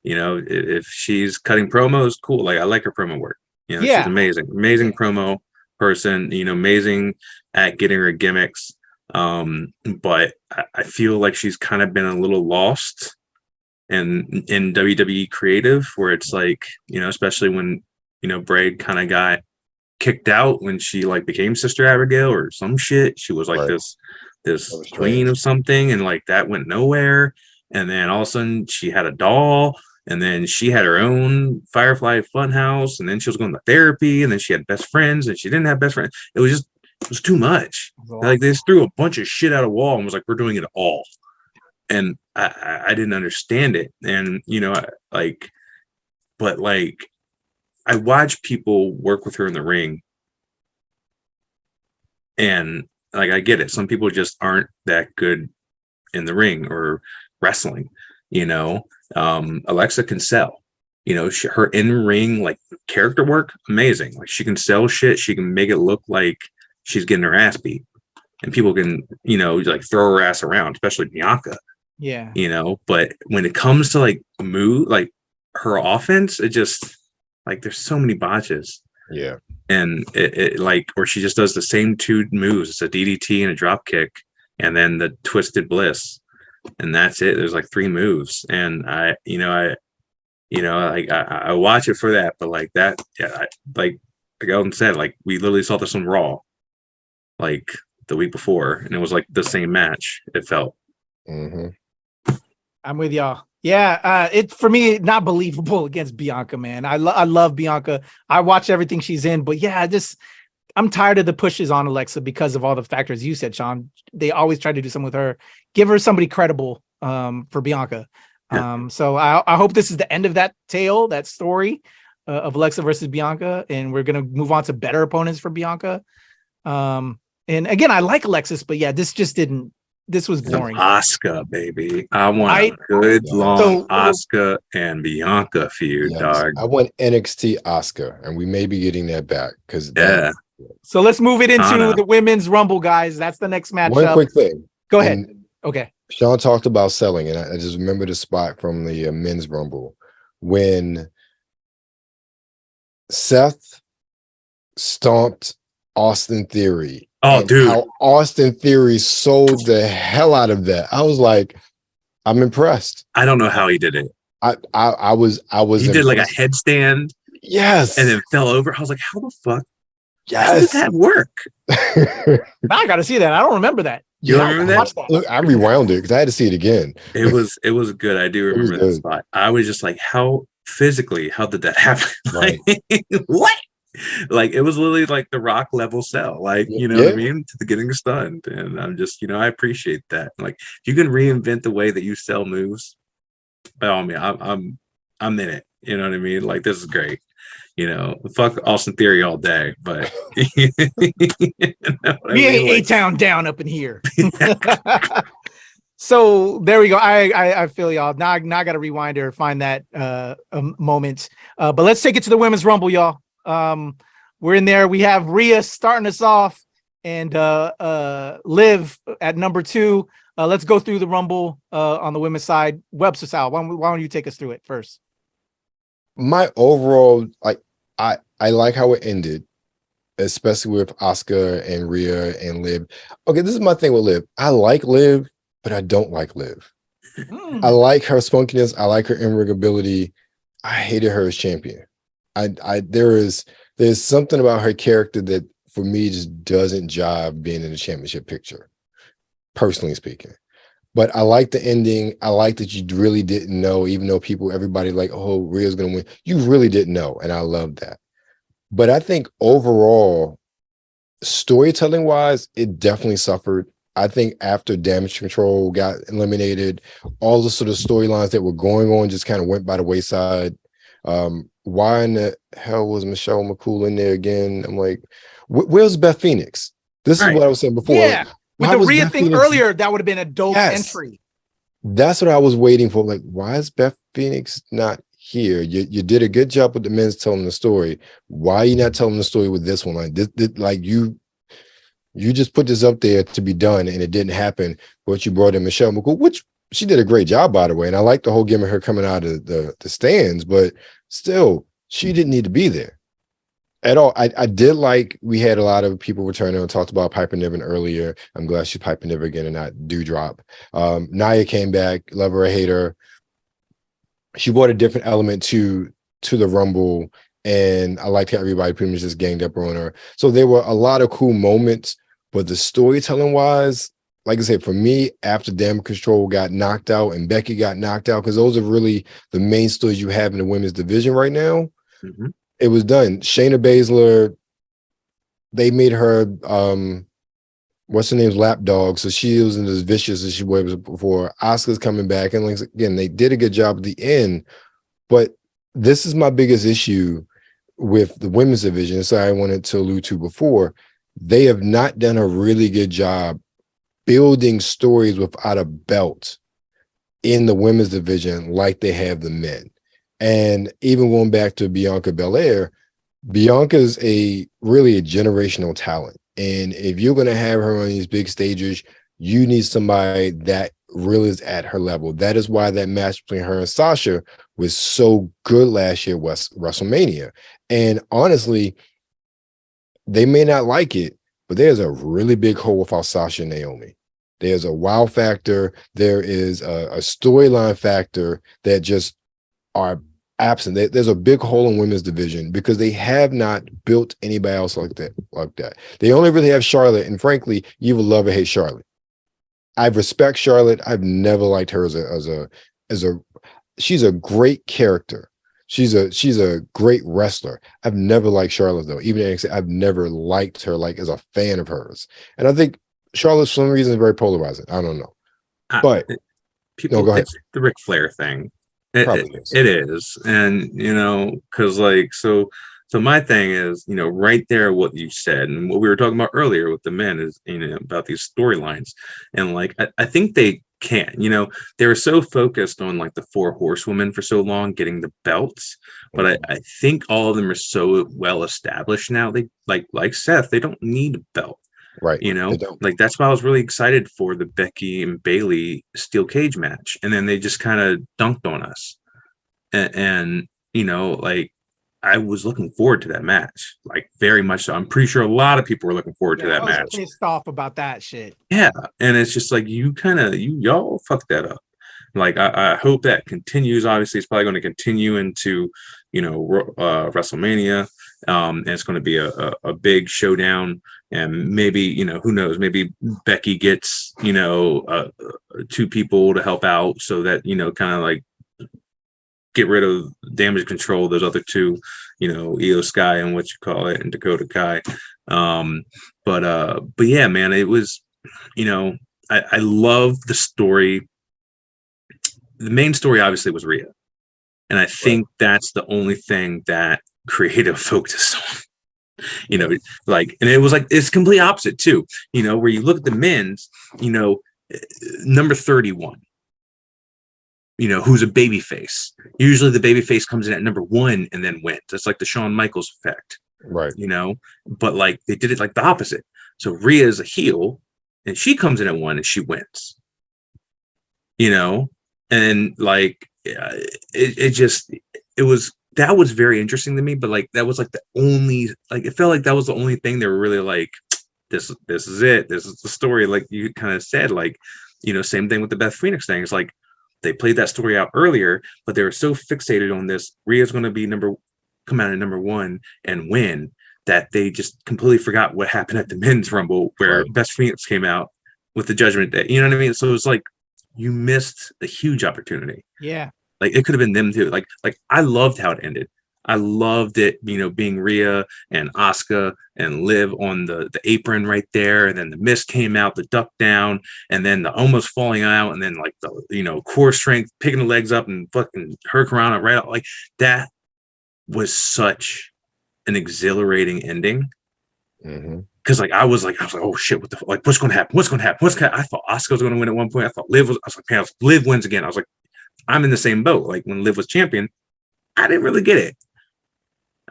If she's cutting promos, cool. Like, I like her promo work. She's amazing promo person. Amazing at getting her gimmicks. But I feel like she's kind of been a little lost in WWE creative, where it's like, especially when Braid kind of got kicked out when she like became Sister Abigail or some shit. She was like this queen of something, and like that went nowhere. And then all of a sudden she had a doll, and then she had her own Firefly Funhouse, and then she was going to therapy, and then she had best friends, and she didn't have best friends. It was too much. Like, they just threw a bunch of shit at a wall and was like, we're doing it all. And I didn't understand it. And, I watch people work with her in the ring, and like I get it. Some people just aren't that good in the ring or wrestling, you know. Alexa can sell, you know, her in-ring like character work, amazing. Like she can sell shit. She can make it look like she's getting her ass beat, and people can, you know, like throw her ass around, especially Bianca. Yeah. You know, but when it comes to like like her offense, it just like there's so many botches. Yeah. And it like, or she just does the same two moves. It's a DDT and a drop kick, and then the twisted bliss, and that's it. There's like 3 moves, and I watch it for that. But like that, yeah, like Elton said, like we literally saw this on Raw, like the week before, and it was like the same match. It felt. Mm-hmm. I'm with y'all. Yeah, it for me not believable against Bianca, man. I love Bianca. I watch everything she's in, but yeah, I'm tired of the pushes on Alexa because of all the factors you said, Shawn. They always try to do something with her. Give her somebody credible for Bianca. So I hope this is the end of that tale, that story of Alexa versus Bianca, and we're gonna move on to better opponents for Bianca. And again, I like Alexis, but yeah, this was boring. Asuka, baby. I want a good long Asuka and Bianca feud, dog. I want NXT Asuka, and we may be getting that back because So let's move it into the women's Rumble, guys. That's the next matchup. One quick thing. Go ahead. Okay. Shawn talked about selling, and I just remember the spot from the men's Rumble when Seth stomped Austin Theory. Oh, dude! How Austin Theory sold the hell out of that. I was like, I'm impressed. I don't know how he did it. I was. He impressed. Did like a headstand. Yes. And then fell over. I was like, how the fuck? Yes. How did that work? I got to see that. I don't remember that. You don't remember that? Look, I rewound it because I had to see it again. It was good. I do remember that spot. I was just like, how did that happen? Right. Like, what? Like it was literally like the Rock level sell, like you know what I mean, to the getting stunned. And I'm just, you know, I appreciate that. Like if you can reinvent the way that you sell moves, by all means, I'm in it. You know what I mean? Like this is great. You know, fuck Austin Theory all day, but you know we ain't A-Town down up in here. So there we go. I feel y'all. Now I got to rewind or find that moment. But let's take it to the women's Rumble, y'all. We're in there. We have Rhea starting us off and Liv at number 2. Let's go through the Rumble on the women's side. WebsterStyle, why don't you take us through it first? My overall, like, I like how it ended, especially with Asuka and Rhea and Liv. Okay, this is my thing with Liv. I like Liv, but I don't like Liv. I like her spunkiness. I like her in-ring ability. I hated her as champion. There's something about her character that for me just doesn't jive being in the championship picture, personally speaking. But I like the ending. I like that you really didn't know, even though everybody like, oh, Rhea's gonna win. You really didn't know, and I love that. But I think overall, storytelling wise, it definitely suffered. I think after Damage Control got eliminated, all the sort of storylines that were going on just kind of went by the wayside. Why in the hell was Michelle McCool in there again? I'm like, where's Beth Phoenix? This is what I was saying before. Yeah, with the Rhea thing earlier, that would have been a dope entry. That's what I was waiting for. Like, why is Beth Phoenix not here? You did a good job with the men's telling the story. Why are you not telling the story with this one? Like, this like you just put this up there to be done, and it didn't happen. But you brought in Michelle McCool, which she did a great job, by the way. And I like the whole gimmick, her coming out of the stands, but still, she didn't need to be there at all. I did like, we had a lot of people returning and talked about Piper Niven earlier. I'm glad she's Piper Niven again and not Dewdrop. Nia came back, love her or hate her. She brought a different element to the Rumble, and I liked how everybody pretty much just ganged up on her. So there were a lot of cool moments, but the storytelling wise, like I said, for me, after Damage Control got knocked out and Becky got knocked out, because those are really the main stories you have in the women's division right now. Mm-hmm. It was done. Shayna Baszler, they made her, what's her name's lapdog, so she wasn't as vicious as she was before. Asuka's coming back, and like, again, they did a good job at the end. But this is my biggest issue with the women's division. So I wanted to allude to before. they have not done a really good job building stories without a belt in the women's division like they have the men. And even going back to Bianca Belair, Bianca's really a generational talent. And if you're going to have her on these big stages, you need somebody that really is at her level. That is why that match between her and Sasha was so good last year was WrestleMania. And honestly, they may not like it, but there's a really big hole without Sasha and Naomi. There's a wow factor. There is a storyline factor that just are absent. There's a big hole in women's division because they have not built anybody else like that. They only really have Charlotte, and frankly, you will love or hate Charlotte. I respect Charlotte. I've never liked her she's a great character. She's a great wrestler. I've never liked Charlotte though. Even I've never liked her like as a fan of hers. And I think Charlotte, for some reason, is very polarizing. I don't know, but people go ahead. It's the Ric Flair thing. It is, and because so my thing is, right there, what you said and what we were talking about earlier with the men is, about these storylines, and I think they can, they were so focused on the 4 horsewomen for so long getting the belts, but I think all of them are so well established now. They like Seth, they don't need a belt. Right. That's why I was really excited for the Becky and Bayley steel cage match. And then they just kind of dunked on us. And I was looking forward to that match, very much so. I'm pretty sure a lot of people were looking forward to that match. I was pissed off about that shit. Yeah. And it's just y'all fucked that up. I hope that continues. Obviously, it's probably going to continue into, WrestleMania. And it's going to be a big showdown. And maybe, who knows, maybe Becky gets, 2 people to help out so that, kind of get rid of damage control. Those other 2, Io Sky and and Dakota Kai. But yeah, man, it was, I love the story. The main story obviously was Rhea. And I think that's the only thing that creative focused on. And it was it's complete opposite too, where you look at the men's, number 31, who's a baby face. Usually the baby face comes in at number 1 and then wins. That's like the Shawn Michaels effect. Right. But they did it the opposite. So Rhea is a heel and she comes in at 1 and she wins. And that was very interesting to me, but that was the only, it felt like that was the only thing they were really this is it. This is the story. You kind of said, same thing with the Beth Phoenix thing. It's they played that story out earlier, but they were so fixated on this. Rhea's going to be come out at number 1 and win, that they just completely forgot what happened at the men's rumble where Beth Phoenix came out with the Judgment Day. You know what I mean? So it's you missed a huge opportunity. Yeah. It could have been them too. I loved how it ended. I loved it, being Rhea and Asuka and Liv on the apron right there. And then the mist came out, the duck down, and then the almost falling out. And then the, core strength, picking the legs up and fucking Hurricanrana right out. That was such an exhilarating ending. Mm-hmm. Because I was like, oh shit, what the what's going to happen? What's going to happen? I thought Asuka was going to win at one point. I thought Liv was. I was like, man, Liv wins again. I was like, I'm in the same boat. When Liv was champion, I didn't really get it.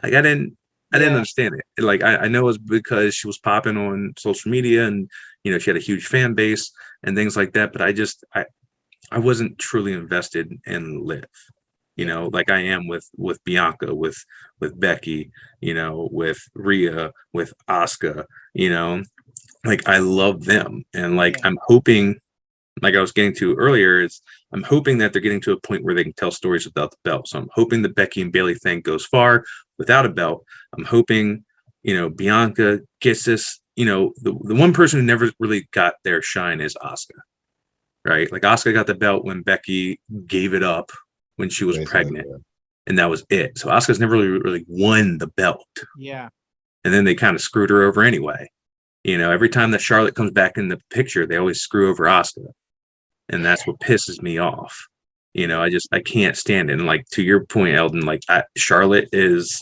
I didn't understand it. I know it's because she was popping on social media and she had a huge fan base and things like that. But I wasn't truly invested in Liv. Like I am with Bianca, with Becky, with Rhea, with Asuka, I love them. And I'm hoping, I was getting to earlier, I'm hoping that they're getting to a point where they can tell stories without the belt. So I'm hoping the Becky and Bayley thing goes far without a belt. I'm hoping, Bianca gets this, the one person who never really got their shine is Asuka, right? Asuka got the belt when Becky gave it up when she was pregnant, and that was it. So Asuka's never really won the belt. Yeah. And then they kind of screwed her over anyway. Every time that Charlotte comes back in the picture, they always screw over Asuka. And that's what pisses me off. I can't stand it. And to your point, Eldon, Charlotte is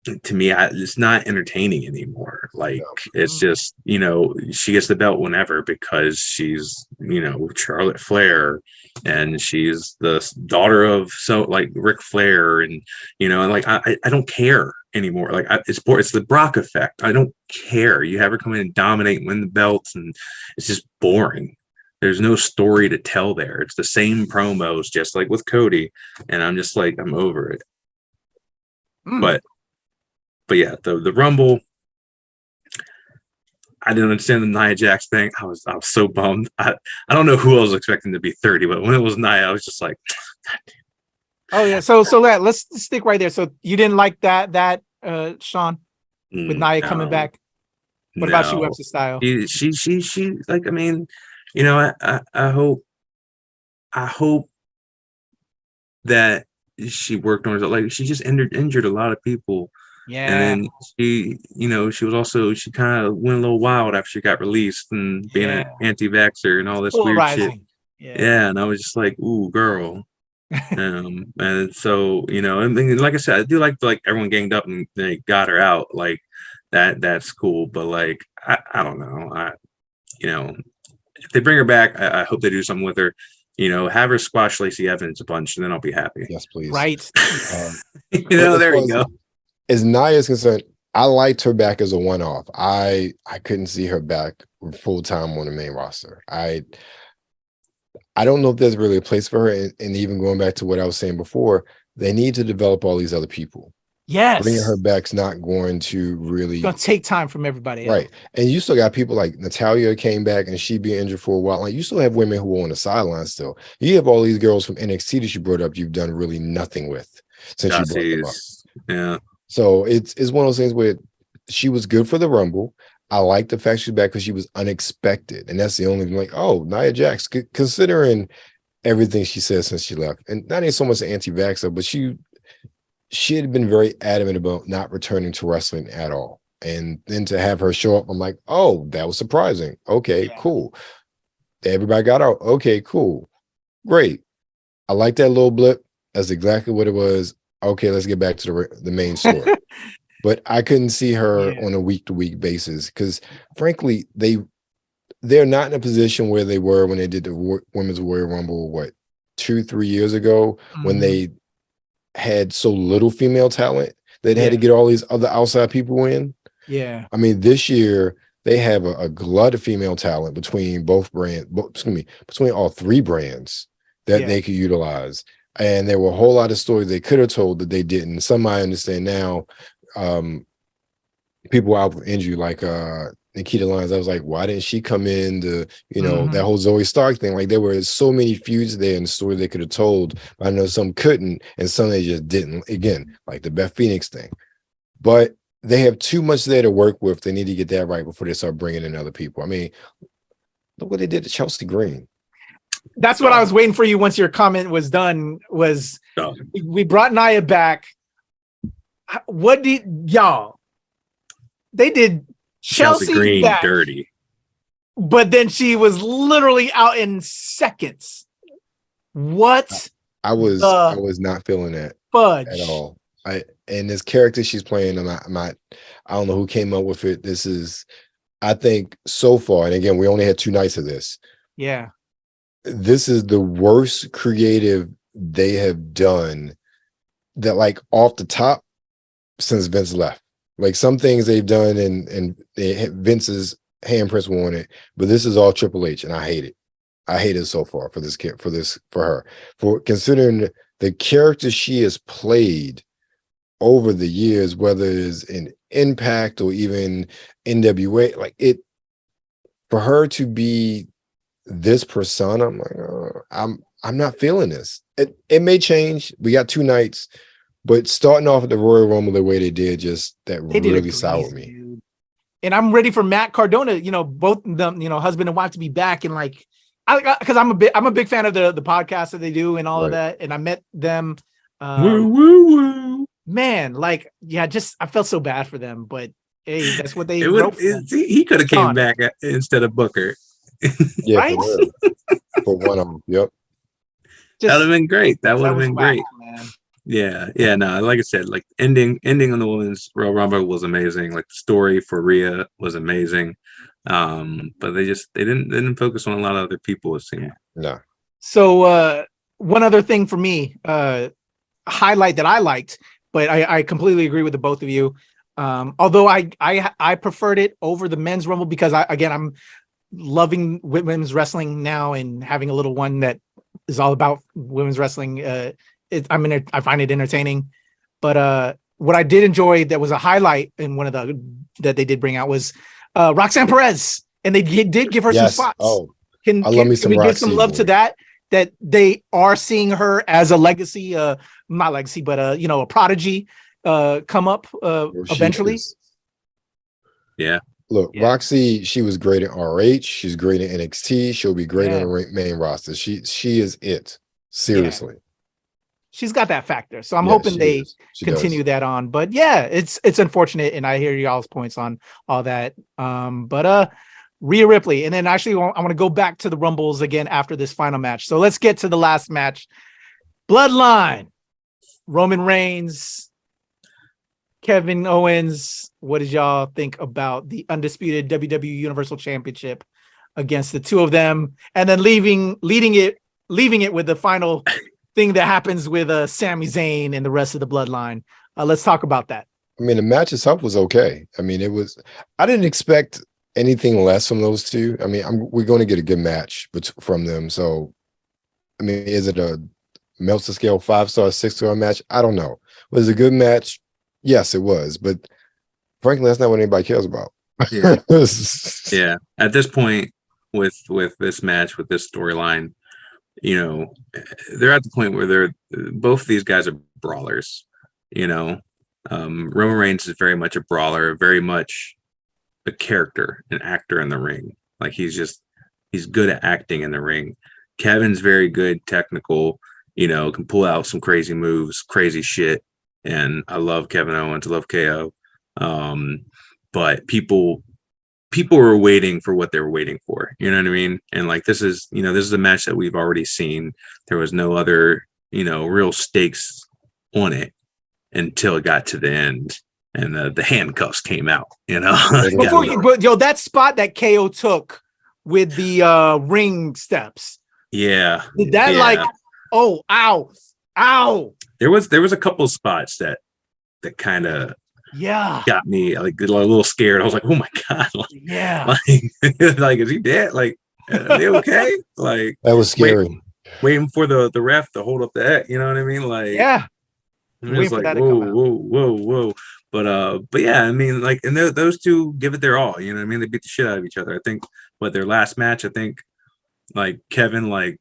to me, it's not entertaining anymore. Like, it's just, she gets the belt whenever because she's, Charlotte Flair, and she's the daughter of Ric Flair, and and like I don't care anymore. Like, it's the Brock effect. I don't care. You have her come in and dominate and win the belts, and it's just boring. There's no story to tell there. It's the same promos, just like with Cody, and I'm just like, I'm over it. But yeah, the Rumble, I didn't understand the Nia Jax thing. I was so bummed. I don't know who I was expecting to be 30, but when it was Nia, I was just like, oh yeah. So let's stick right there. So you didn't like that Shawn, with Nia coming back? What about you, WebsterStyle? She like, I mean, I hope that she worked on herself. Like, she just injured a lot of people. Yeah. And then she kind of went a little wild after she got released and being an anti-vaxxer and all this weird shit. Yeah. And I was just like, ooh, girl. And so, and like I said, I do like everyone ganged up and they got her out. Like, that's cool. But like, I don't know. If they bring her back, I hope they do something with her. Have her squash Lacey Evans a bunch, and then I'll be happy. Yes, please. Right. There you go. As Nia is concerned, I liked her back as a one-off. I couldn't see her back full-time on the main roster. I don't know if there's really a place for her. And even going back to what I was saying before, they need to develop all these other people. Yes. Bringing her back's not going to really... It's going to take time from everybody else. Right. And you still got people like Natalya came back and she been injured for a while. Like, you still have women who are on the sidelines still. You have all these girls from NXT that you brought up you've done really nothing with since you brought them up. Yeah. So it's one of those things where she was good for the Rumble. I like the fact she's back because she was unexpected. And that's the only thing, like, oh, Nia Jax, considering everything she said since she left. And not even so much an anti-vaxxer, but she had been very adamant about not returning to wrestling at all. And then to have her show up, I'm like, oh, that was surprising. Okay, cool. Everybody got out. Okay, cool. Great. I like that little blip. That's exactly what it was. Okay, let's get back to the main story. But I couldn't see her on a week-to-week basis because, frankly, they're not in a position where they were when they did the Women's Royal Rumble, 2-3 years ago, when they had so little female talent that they had to get all these other outside people in. Yeah. I mean, this year, they have a glut of female talent between between all three brands that they could utilize. And there were a whole lot of stories they could have told that they didn't. Some I understand now, people out for injury, like Nikita Lyons. I was like, why didn't she come in to, that whole Zoe Stark thing? Like, there were so many feuds there and stories they could have told. But I know some couldn't, and some they just didn't. Again, like the Beth Phoenix thing. But they have too much there to work with. They need to get that right before they start bringing in other people. I mean, look what they did to Chelsea Green. That's what I was waiting for you once your comment was done, we brought Nia back. What did y'all? They did Chelsea Green back, dirty. But then she was literally out in seconds. What? I was not feeling that fudge at all. And this character she's playing, I don't know who came up with it. This is, I think, so far, and again, we only had 2 nights of this. Yeah. This is the worst creative they have done that, like, off the top since Vince left. Like, some things they've done and Vince's handprints were on it, but this is all Triple H, and I hate it. I hate it so far for her, for considering the character she has played over the years, whether it's in Impact or even NWA, like it, for her to be this persona, I'm like, I'm not feeling this. It may change. We got 2 nights, but starting off at the Royal Rumble the way they did, really soured me. Dude. And I'm ready for Matt Cardona, both of them, husband and wife, to be back. And like, because I'm a big fan of the podcast that they do and all of that. And I met them. Man, like, I felt so bad for them, but hey, that's what they wrote. He could have came back instead of Booker. Yeah, right? For one of them. Yep. That would have been great. That would have been great. Man. No, like I said, like ending on the women's Royal Rumble was amazing. Like the story for Rhea was amazing. But they didn't focus on a lot of other people, it seemed. No. So one other thing for me, highlight that I liked, but I completely agree with the both of you. Although I preferred it over the men's Rumble because I'm loving women's wrestling now and having a little one that is all about women's wrestling. I find it entertaining, but what I did enjoy that was a highlight in one of that they did bring out was Roxanne Perez, and they did give her some spots. Oh, can we give some love to that they are seeing her as a legacy, not legacy, but a prodigy come up eventually. Yeah. Look, Roxy, she was great at RH. She's great at NXT. She'll be great on the main roster. She is it. Seriously. Yeah. She's got that factor. So I'm hoping they continue that on. But yeah, it's unfortunate, and I hear y'all's points on all that. But Rhea Ripley, and then actually I want to go back to the Rumbles again after this final match. So let's get to the last match. Bloodline. Roman Reigns, Kevin Owens. What did y'all think about the undisputed WWE Universal Championship against the two of them, and then leaving it with the final thing that happens with Sami Zayn and the rest of the Bloodline? Let's talk about that. I mean, the match itself was okay. I mean, I didn't expect anything less from those two. I mean, we're going to get a good match from them. So, I mean, is it a Meltzer scale 5-star, 6-star match? I don't know. Was it a good match? Yes, it was. But frankly, that's not what anybody cares about. Yeah. Yeah. At this point, with this match, with this storyline, they're at the point where both of these guys are brawlers. Roman Reigns is very much a brawler, very much a character, an actor in the ring. Like he's good at acting in the ring. Kevin's very good technical, can pull out some crazy moves, crazy shit. And I love Kevin Owens, I love KO. But people were waiting for what they were waiting for. You know what I mean? And like, this is a match that we've already seen. There was no other, real stakes on it until it got to the end and the handcuffs came out, But that spot that KO took with the ring steps. Yeah. Did that ow. There was a couple of spots that kind of got me like a little scared. I was like, oh my God. Like is he dead? Like, are they okay? Like that was scary. Waiting for the ref to hold up the X, you know what I mean? Like waiting for like, that to come out. Whoa. But yeah, I mean, like, and those two give it their all, you know what I mean? They beat the shit out of each other. I think their last match, I think like Kevin like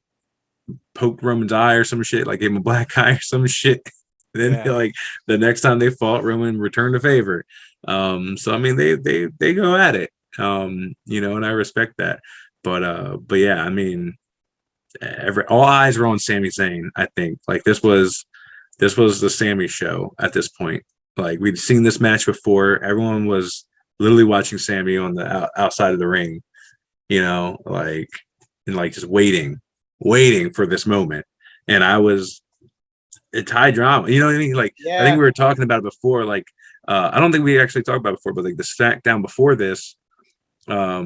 poked Roman's eye or some shit, like gave him a black eye or some shit. Then like the next time they fought, Roman returned the favor. So I mean they go at it. And I respect that. But yeah, I mean all eyes were on Sami Zayn. I think like this was the Sami show at this point. Like we'd seen this match before. Everyone was literally watching Sami on the outside of the ring, like and like just waiting for this moment. And it's high drama, you know what I mean? Like I think we were talking about it before. Like I don't think we actually talked about it before, but like the SmackDown before this, or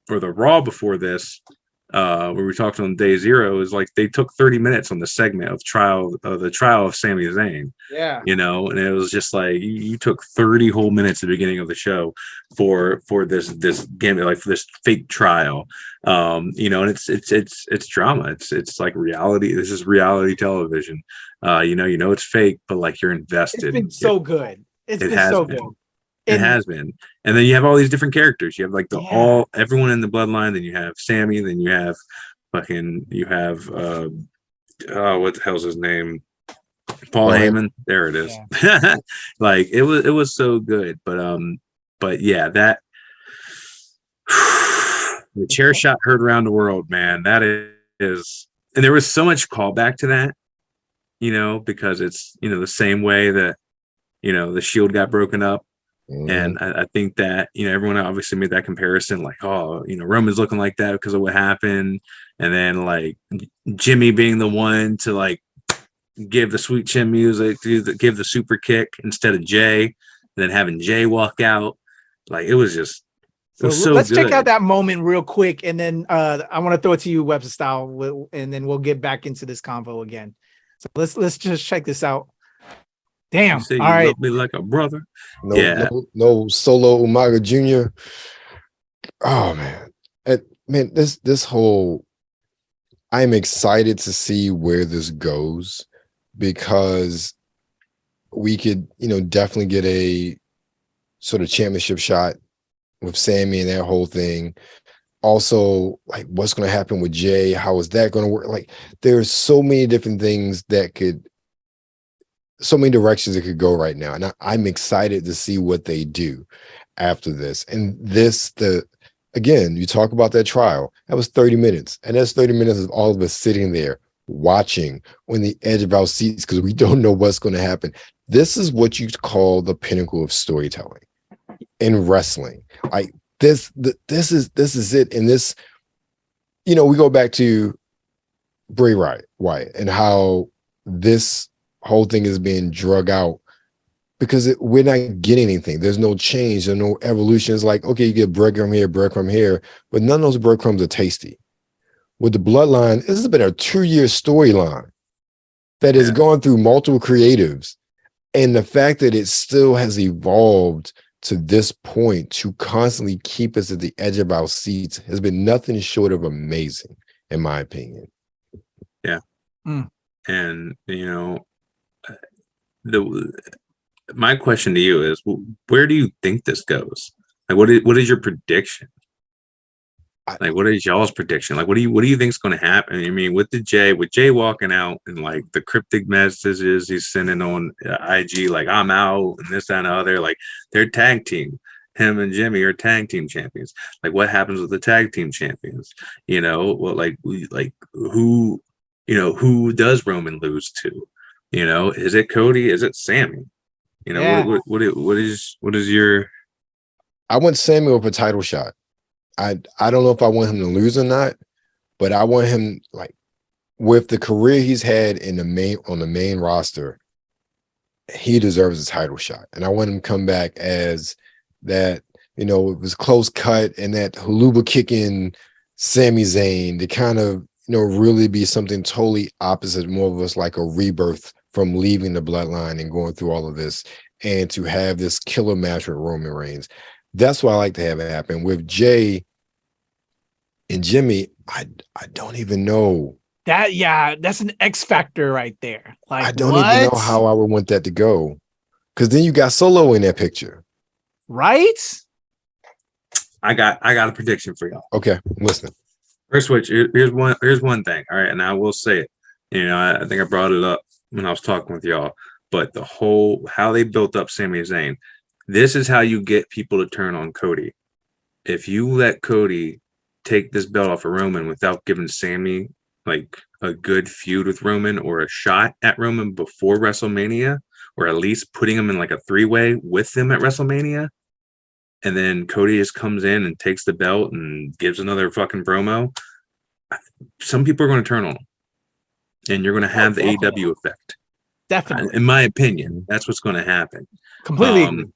the Raw before this, where we talked on day 0, is like they took 30 minutes on the segment of the trial of Sami Zayn. Yeah. And it was just like you took 30 whole minutes at the beginning of the show for this game, like for this fake trial. And it's drama. It's like reality. This is reality television. It's fake, but like you're invested. It's been so good. It's been so good. It has been. And then you have all these different characters. You have like everyone in the bloodline. Then you have Sammy. Then you have what the hell's his name? Paul Heyman. There it is. Yeah. Like it was so good. But yeah, that the chair shot heard around the world, man. That is, and there was so much callback to that, because it's, the same way that, the Shield got broken up. And I think that, everyone obviously made that comparison, like, oh, Roman's looking like that because of what happened. And then like Jimmy being the one to like give the sweet chin music, give the super kick instead of Jay, then having Jay walk out. Like it was just so so let's good. check out that moment real quick, and then I want to throw it to you, WebsterStyle, and then we'll get back into this convo again. So let's just check this out. Damn. You say you All right. love me like a brother. No Solo Umaga Jr. Oh man, this whole, I'm excited to see where this goes, because we could, definitely get a sort of championship shot with Sammy and that whole thing. Also, like, what's going to happen with Jay? How is that going to work? Like, there's so many different things so many directions it could go right now. And I'm excited to see what they do after this. And again, you talk about that trial, that was 30 minutes. And that's 30 minutes of all of us sitting there watching on the edge of our seats because we don't know what's going to happen. This is what you call the pinnacle of storytelling in wrestling. Like this is it. And this, we go back to Bray Wyatt and how this whole thing is being drug out because we're not getting anything. There's no change. There's no evolution. It's like, okay, you get breadcrumb here, but none of those breadcrumbs are tasty. With the bloodline, this has been a 2-year storyline that has gone through multiple creatives. And the fact that it still has evolved to this point to constantly keep us at the edge of our seats has been nothing short of amazing, in my opinion. Yeah. And, my question to you is, where do you think this goes? Like, what is your prediction? Like, what is y'all's prediction? Like, what do you think is going to happen? I mean, with Jay walking out and like the cryptic messages he's sending on IG, like I'm out and this, that, and the other, like they're tag team. Him and Jimmy are tag team champions. Like, what happens with the tag team champions? Who does Roman lose to? Is it Cody? Is it Sammy? What is your? I want Sammy with a title shot. I don't know if I want him to lose or not, but I want him, like, with the career he's had on the main roster, he deserves a title shot. And I want him to come back as that, it was close cut and that haluba kicking Sami Zayn to kind of, really be something totally opposite, more of us like a rebirth from leaving the bloodline and going through all of this, and to have this killer match with Roman Reigns. That's what I like to have it happen. With Jay and Jimmy, I don't even know. That's an X factor right there. Like, I don't even know how I would want that to go. Because then you got Solo in that picture. Right? I got a prediction for y'all. Okay, I'm listening. First switch, here's one thing. All right, and I will say it. I think I brought it up when I was talking with y'all. But how they built up Sami Zayn, this is how you get people to turn on Cody. If you let Cody take this belt off of Roman without giving Sammy like a good feud with Roman or a shot at Roman before WrestleMania, or at least putting him in like a 3-way with him at WrestleMania, and then Cody just comes in and takes the belt and gives another fucking promo, some people are going to turn on him. And you're going to have the AEW effect. Definitely. In my opinion, that's what's going to happen. Completely agree.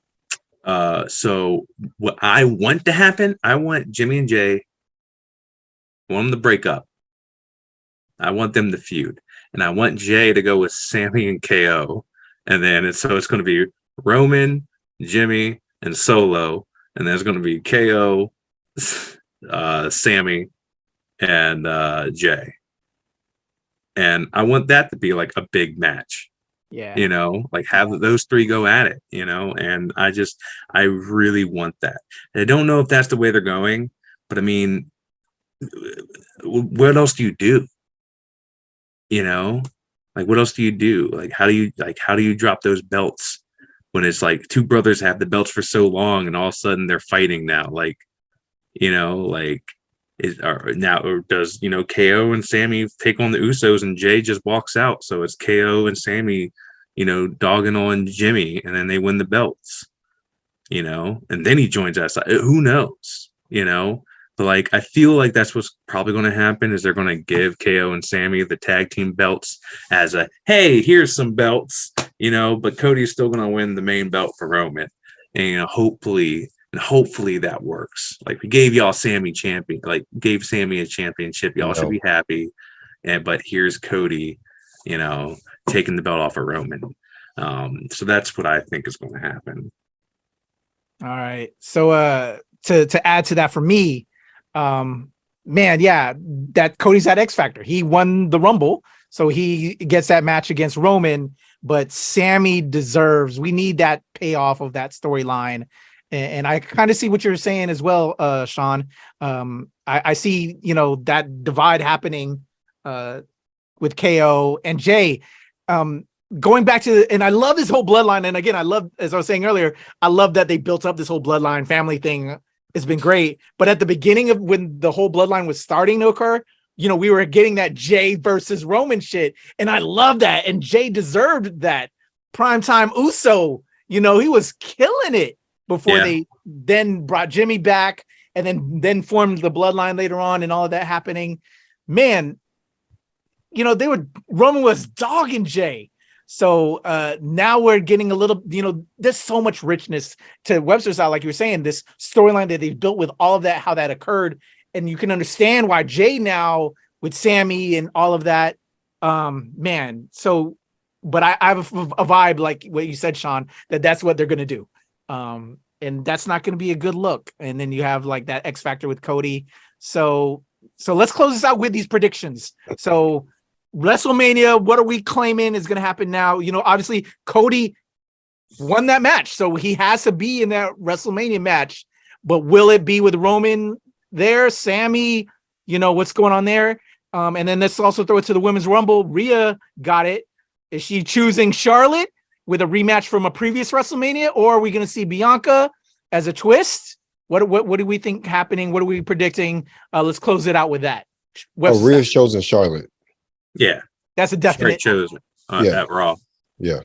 So what I want to happen, I want Jimmy and Jay, I want them to break up. I want them to feud. And I want Jay to go with Sammy and KO. And then it's going to be Roman, Jimmy, and Solo. And there's going to be KO, Sammy, and Jay. And I want that to be like a big match. Yeah. Like have those three go at it, and I really want that. And I don't know if that's the way they're going, but I mean, what else do you do? Like what else do you do? Like how do you drop those belts when it's like two brothers have the belts for so long and all of a sudden they're fighting now? Like, does KO and Sammy take on the Usos and Jay just walks out? So it's KO and Sammy, dogging on Jimmy, and then they win the belts, and then he joins us. Who knows? But like, I feel like that's what's probably going to happen is they're going to give KO and Sammy the tag team belts as a, hey, here's some belts, but Cody's still going to win the main belt for Roman. And hopefully that works. Like, we gave y'all Sammy gave Sammy a championship. Y'all should be happy. But here's Cody, taking the belt off of Roman. So that's what I think is going to happen. All right. So to add to that for me, that Cody's that X factor. He won the Rumble, so he gets that match against Roman, but Sammy we need that payoff of that storyline. And I kind of see what you're saying as well, Shawn. I see, that divide happening with KO and Jay. Going back to, and I love this whole bloodline. And again, I love, as I was saying earlier, I love that they built up this whole bloodline family thing. It's been great. But at the beginning of when the whole bloodline was starting to occur, we were getting that Jay versus Roman shit. And I love that. And Jay deserved that. Primetime Uso, he was killing it before they then brought Jimmy back and then formed the bloodline later on and all of that happening. Man, Roman was dogging Jay. So now we're getting a little, there's so much richness to WebsterStyle, like you were saying, this storyline that they've built with all of that, how that occurred. And you can understand why Jay now with Sammy and all of that, man. So, but I have a vibe, like what you said, Shawn, that's what they're going to do. And that's not going to be a good look. And then you have like that X factor with Cody. So let's close this out with these predictions. So WrestleMania, what are we claiming is going to happen now? Obviously Cody won that match, so he has to be in that WrestleMania match. But will it be with Roman there, Sammy? What's going on there? And then let's also throw it to the Women's Rumble. Rhea got it. Is she choosing Charlotte with a rematch from a previous WrestleMania, or are we going to see Bianca as a twist? What do we think happening? What are we predicting? Let's close it out with that. Rhea's chosen Charlotte. Yeah, that's a definite chosen at Raw. Yeah,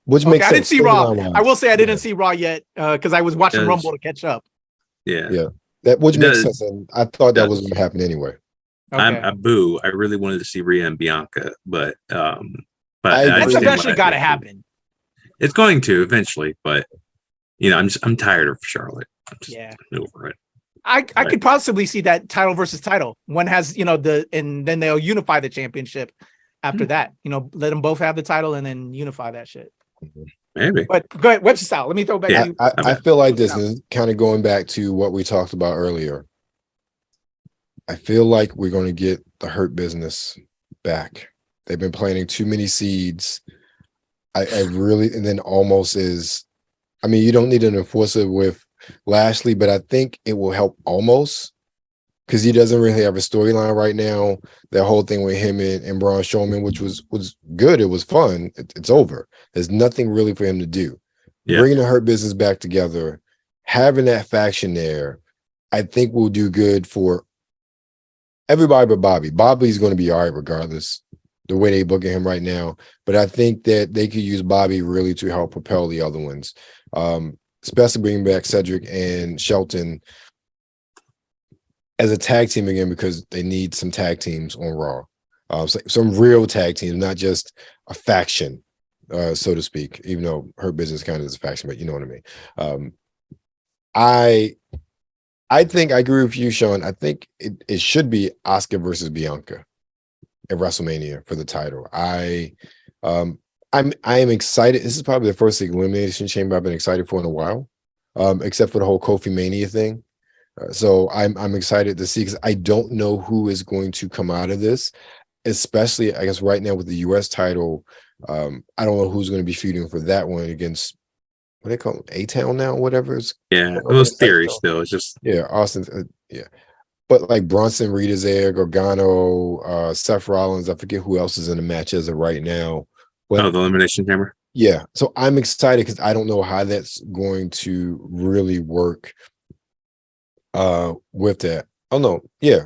which makes sense. I didn't see Raw. I will say I didn't see Raw yet because I was watching Rumble to catch up. Yeah, that which makes sense, and I thought that was going to happen anyway. Okay. I really wanted to see Rhea and Bianca, but that's eventually got to happen. It's going to eventually, but I'm tired of Charlotte. I'm just over it. I could possibly see that title versus title. One has, and then they'll unify the championship after that. Let them both have the title and then unify that shit. Maybe. But go ahead, WebsterStyle. Let me throw back to you. I feel like this is kind of going back to what we talked about earlier. I feel like we're going to get the Hurt Business back. They've been planting too many seeds. I really, and then almost is, you don't need an enforcer with Lashley, but I think it will help almost because he doesn't really have a storyline right now. That whole thing with him and Braun Strowman, which was good. It was fun. It's over. There's nothing really for him to do. Yeah. Bringing the Hurt Business back together, having that faction there, I think will do good for everybody but Bobby. Bobby's going to be all right regardless the way they booking him right now. But I think that they could use Bobby really to help propel the other ones. Especially bringing back Cedric and Shelton as a tag team again, because they need some tag teams on Raw. Some real tag teams, not just a faction, so to speak, even though Her Business kind of is a faction, but you know what I mean. I think I agree with you, Shawn. I think it should be Asuka versus Bianca at WrestleMania for the title. I am excited. This is probably the first Elimination Chamber I've been excited for in a while, except for the whole Kofi Mania thing. So I'm excited to see, because I don't know who is going to come out of this, especially I guess right now with the US title. I don't know who's going to be feuding for that one against what they call A-Town now, whatever. Yeah, it was theory still. It's just Austin. But like Bronson Reed is there, Gargano, Seth Rollins. I forget who else is in the match as of right now. But, the Elimination Chamber. Yeah, so I'm excited because I don't know how that's going to really work with that. Oh no, yeah.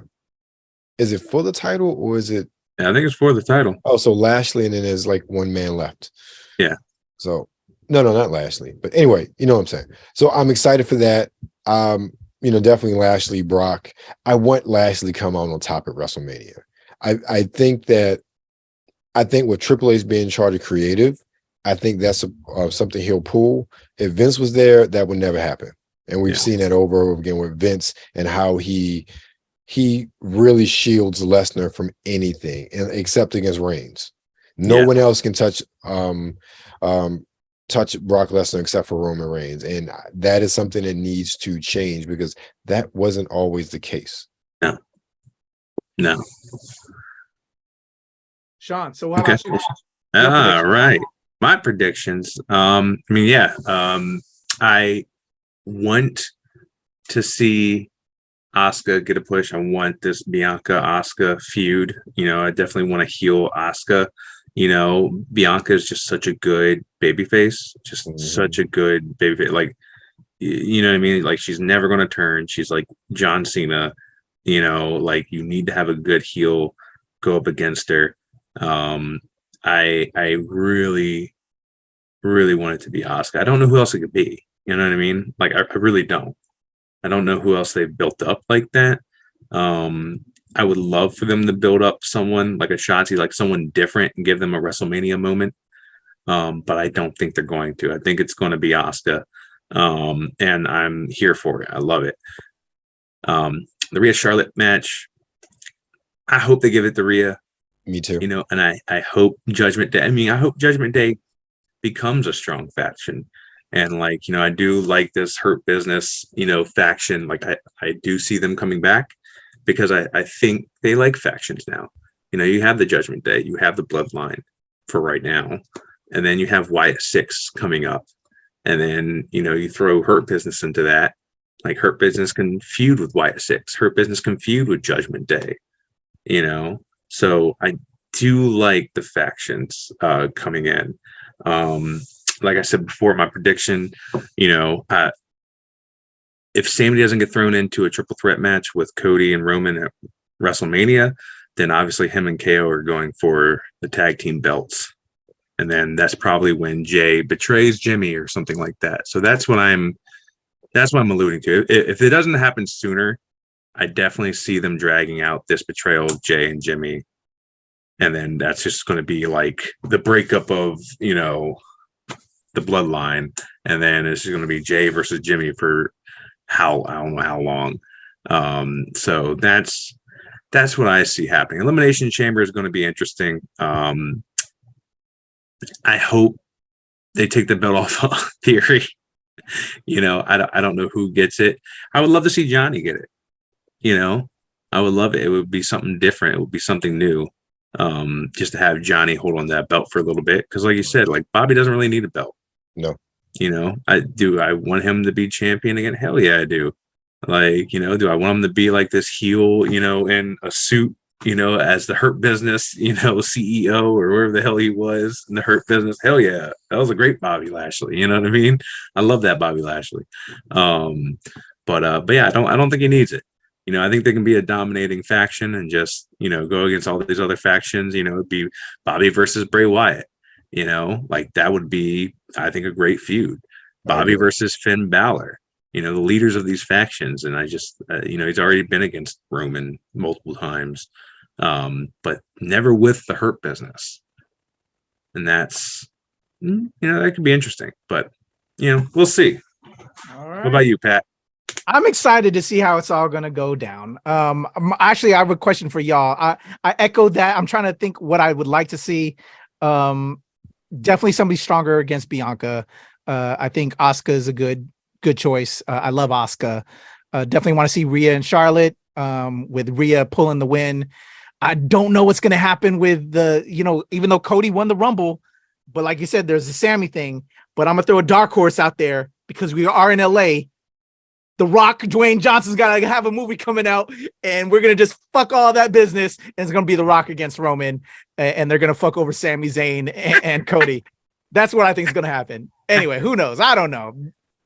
Is it for the title or is it? Yeah, I think it's for the title. Oh, so Lashley and then there's like one man left. Yeah. So no, not Lashley. But anyway, you know what I'm saying. So I'm excited for that. definitely Lashley, Brock. I want Lashley to come on top at WrestleMania. I think with Triple H being in charge of creative, I think that's something he'll pull. If Vince was there, that would never happen. And we've seen that over and over again with Vince and how he really shields Lesnar from anything, except against Reigns. No one else can touch Brock Lesnar except for Roman Reigns. And that is something that needs to change because that wasn't always the case. No. Shawn, so how about you? All right. My predictions. I want to see Asuka get a push. I want this Bianca-Asuka feud. I definitely want to heal Asuka. Bianca is just such a good babyface, such a good babyface. Like, you know what I mean? Like, she's never going to turn. She's like John Cena. Like, you need to have a good heel go up against her. I really, really want it to be Asuka. I don't know who else it could be. You know what I mean? Like, I really don't. I don't know who else they've built up like that. I would love for them to build up someone like a Shotzi, like someone different, and give them a WrestleMania moment. But I don't think they're going to. I think it's going to be Asuka. And I'm here for it. I love it. The Rhea Charlotte match, I hope they give it to Rhea. Me too. And I hope Judgment Day. I hope Judgment Day becomes a strong faction. And I do like this Hurt Business, faction. Like I do see them coming back because I think they like factions now. You have the Judgment Day, you have the Bloodline for right now, and then you have Wyatt 6 coming up, and then you throw Hurt Business into that. Like Hurt Business can feud with Wyatt 6, Hurt Business can feud with Judgment Day. So I do like the factions coming in. Like I said before, my prediction, if Sammy doesn't get thrown into a triple threat match with Cody and Roman at WrestleMania, then obviously him and KO are going for the tag team belts. And then that's probably when Jay betrays Jimmy or something like that. So that's what I'm alluding to. If it doesn't happen sooner, I definitely see them dragging out this betrayal of Jay and Jimmy. And then that's just going to be like the breakup of, the Bloodline, and then it's going to be Jay versus Jimmy for I don't know how long. So that's what I see happening. Elimination Chamber is going to be interesting. I hope they take the belt off of Theory. I don't know who gets it. I would love to see Johnny get it. I would love it. It would be something different. It would be something new. Just to have Johnny hold on that belt for a little bit, because like you said, like Bobby doesn't really need a belt. No. I want him to be champion again. Hell yeah, I do. Like, do I want him to be like this heel, in a suit, as the Hurt Business, CEO or wherever the hell he was in the Hurt Business? Hell yeah. That was a great Bobby Lashley. You know what I mean? I love that Bobby Lashley. But yeah, I don't think he needs it. I think they can be a dominating faction and just, go against all these other factions. It'd be Bobby versus Bray Wyatt. Like that would be, I think, a great feud. Bobby versus Finn Balor. The leaders of these factions. And I just, he's already been against Roman multiple times, but never with the Hurt Business. And that's, that could be interesting. But, we'll see. All right. What about you, Pat? I'm excited to see how it's all going to go down. Actually, I have a question for y'all. I echoed that. I'm trying to think what I would like to see. Definitely somebody stronger against Bianca. I think Asuka is a good choice. I love Asuka. Definitely want to see Rhea and Charlotte, with Rhea pulling the win. I don't know what's going to happen with even though Cody won the Rumble, but like you said, there's the Sammy thing. But I'm going to throw a dark horse out there because we are in LA. The Rock, Dwayne Johnson's got to have a movie coming out, and we're going to just fuck all that business. And it's going to be The Rock against Roman, and they're going to fuck over Sami Zayn and Cody. That's what I think is going to happen. Anyway, who knows? I don't know.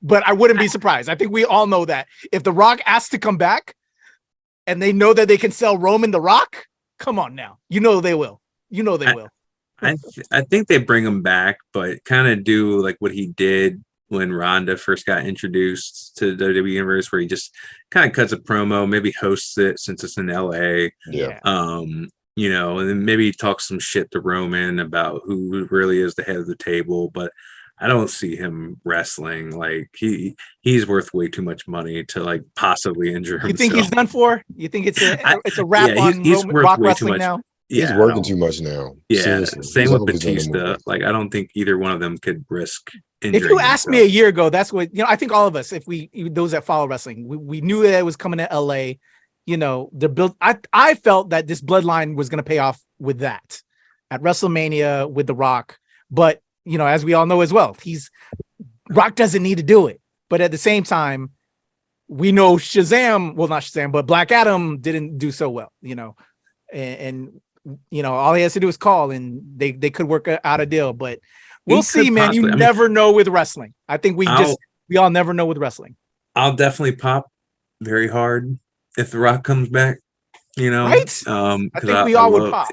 But I wouldn't be surprised. I think we all know that. If The Rock asks to come back, and they know that they can sell Roman The Rock, come on now. They will. They will. I think they bring him back, but kind of do like what he did when Ronda first got introduced to the WWE Universe, where he just kind of cuts a promo, maybe hosts it since it's in LA. Yeah. You know, and then maybe talk some shit to Roman about who really is the head of the table, but I don't see him wrestling. Like he's worth way too much money to like possibly injure himself. You think he's done for? You think it's a wrap on he's worth Rock way Wrestling too much now? He's working too much now. Yeah, Seriously. same with Batista. Like I don't think either one of them could risk injuring. If you asked me a year ago, that's what I think all of us, if those that follow wrestling, we knew that it was coming to LA. The build. I felt that this bloodline was going to pay off with that at WrestleMania with The Rock, but as we all know as well, Rock doesn't need to do it. But at the same time, we know not Shazam, but Black Adam didn't do so well. And all he has to do is call, and they could work out a deal. But we'll see, man. You never know with wrestling. I think we all never know with wrestling. I'll definitely pop very hard if The Rock comes back, right? I think we all would pop.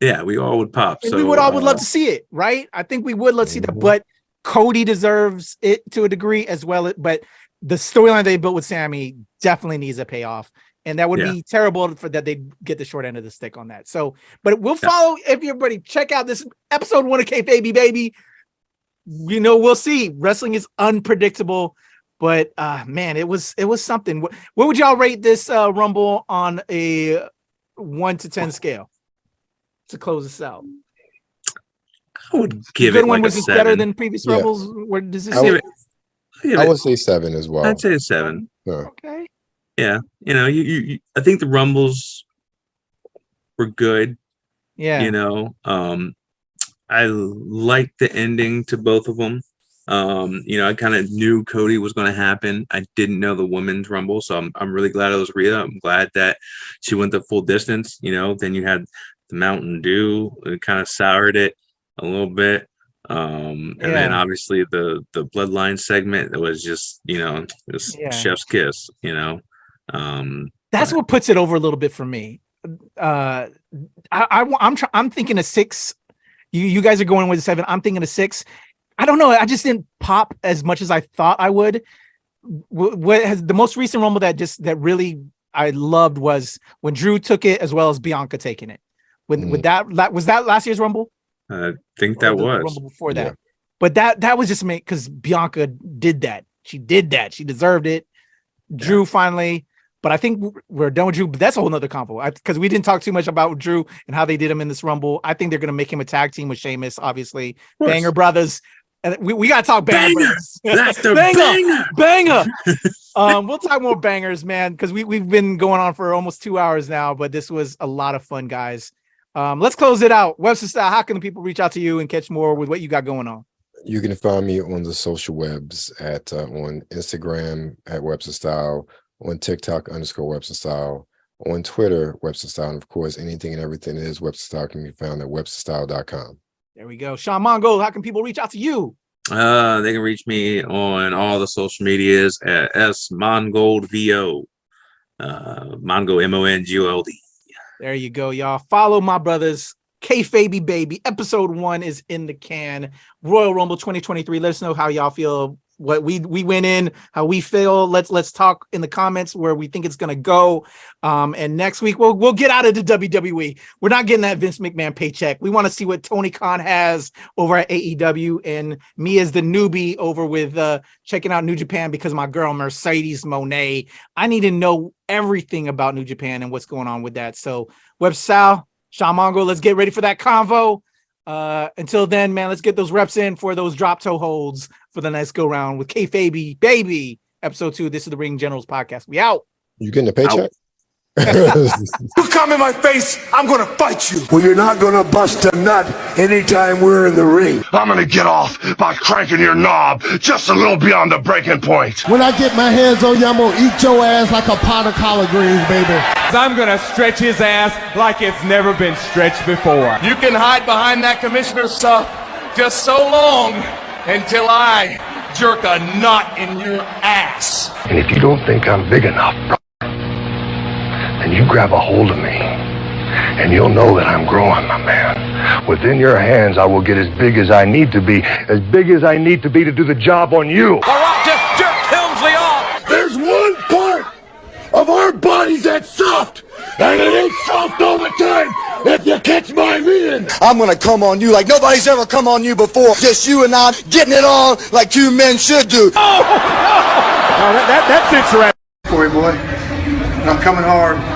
Yeah, we all would pop. And so we would love to see it, right? I think we would love to see that, but Cody deserves it to a degree as well. But the storyline they built with Sammy definitely needs a payoff, and that would be terrible for that they get the short end of the stick on that. So, but we'll follow. If everybody check out this episode 1 of KayFabeyBaby, we'll see. Wrestling is unpredictable. But man, it was something. What would y'all rate this Rumble on a 1 to 10 scale to close this out? I would give it like was a 7. Better than previous Rumbles? Where does this? I would say 7 as well. I'd say a 7. Okay. Yeah, I think the Rumbles were good. Yeah. I like the ending to both of them. I kind of knew Cody was going to happen. I didn't know the women's Rumble, so I'm really glad it was Rhea. I'm glad that she went the full distance. Then you had the Mountain Dew. It kind of soured it a little bit. And then obviously the Bloodline segment that was just chef's kiss. That's what puts it over a little bit for me. I'm thinking a 6. You guys are going with a 7. I'm thinking a 6. I don't know. I just didn't pop as much as I thought I would. What has the most recent Rumble that really I loved was when Drew took it, as well as Bianca taking it. With that was that last year's Rumble? I think that was the Rumble before that. But that was just made because Bianca did that. She did that. She deserved it. Drew finally. But I think we're done with Drew. But that's a whole nother combo. Because we didn't talk too much about Drew and how they did him in this Rumble. I think they're going to make him a tag team with Sheamus, obviously. Banger Brothers. And we got to talk Banger. That's the banger. We'll talk more bangers, man, because we've been going on for almost 2 hours now. But this was a lot of fun, guys. Let's close it out. WebsterStyle, how can the people reach out to you and catch more with what you got going on? You can find me on the social webs on Instagram at WebsterStyle, on TikTok _WebsterStyle, on Twitter WebsterStyle, and of course anything and everything that is WebsterStyle can be found at WebsterStyle.com. There we go. Shawn Mongold, how can people reach out to you? They can reach me on all the social medias at SMongoldVO. Mongo MONGOLD. There you go, y'all. Follow my brothers. KayFabeyBaby. Episode 1 is in the can. Royal Rumble 2023. Let us know how y'all feel. What we went in, how we feel. Let's talk in the comments where we think it's gonna go. And next week we'll get out of the WWE. We're not getting that Vince McMahon paycheck. We want to see what Tony Khan has over at AEW, and me as the newbie over with checking out New Japan because my girl Mercedes Moné. I need to know everything about New Japan and what's going on with that. So WebStyle, Shawn Mongo, let's get ready for that convo. Until then, man, let's get those reps in for those drop toe holds for the next go round with KayFabeyBaby. Episode 2. This is the Ring Generals podcast. We out. You getting a paycheck? You come in my face, I'm gonna fight you. Well, you're not gonna bust a nut anytime we're in the ring. I'm gonna get off by cranking your knob just a little beyond the breaking point. When I get my hands on you, I'm gonna eat your ass like a pot of collard greens, baby. I'm gonna stretch his ass like it's never been stretched before. You can hide behind that commissioner stuff just so long until I jerk a knot in your ass. And if you don't think I'm big enough, then you grab a hold of me and you'll know that I'm growing, my man. Within your hands, I will get as big as I need to be to do the job on you. The Rock just jerked Helmsley off. There's one part of our bodies that's soft, and it ain't soft all the time, if you catch my meaning. I'm gonna come on you like nobody's ever come on you before. Just you and I getting it on like two men should do. Oh, no, that's it, Corey boy, I'm coming hard.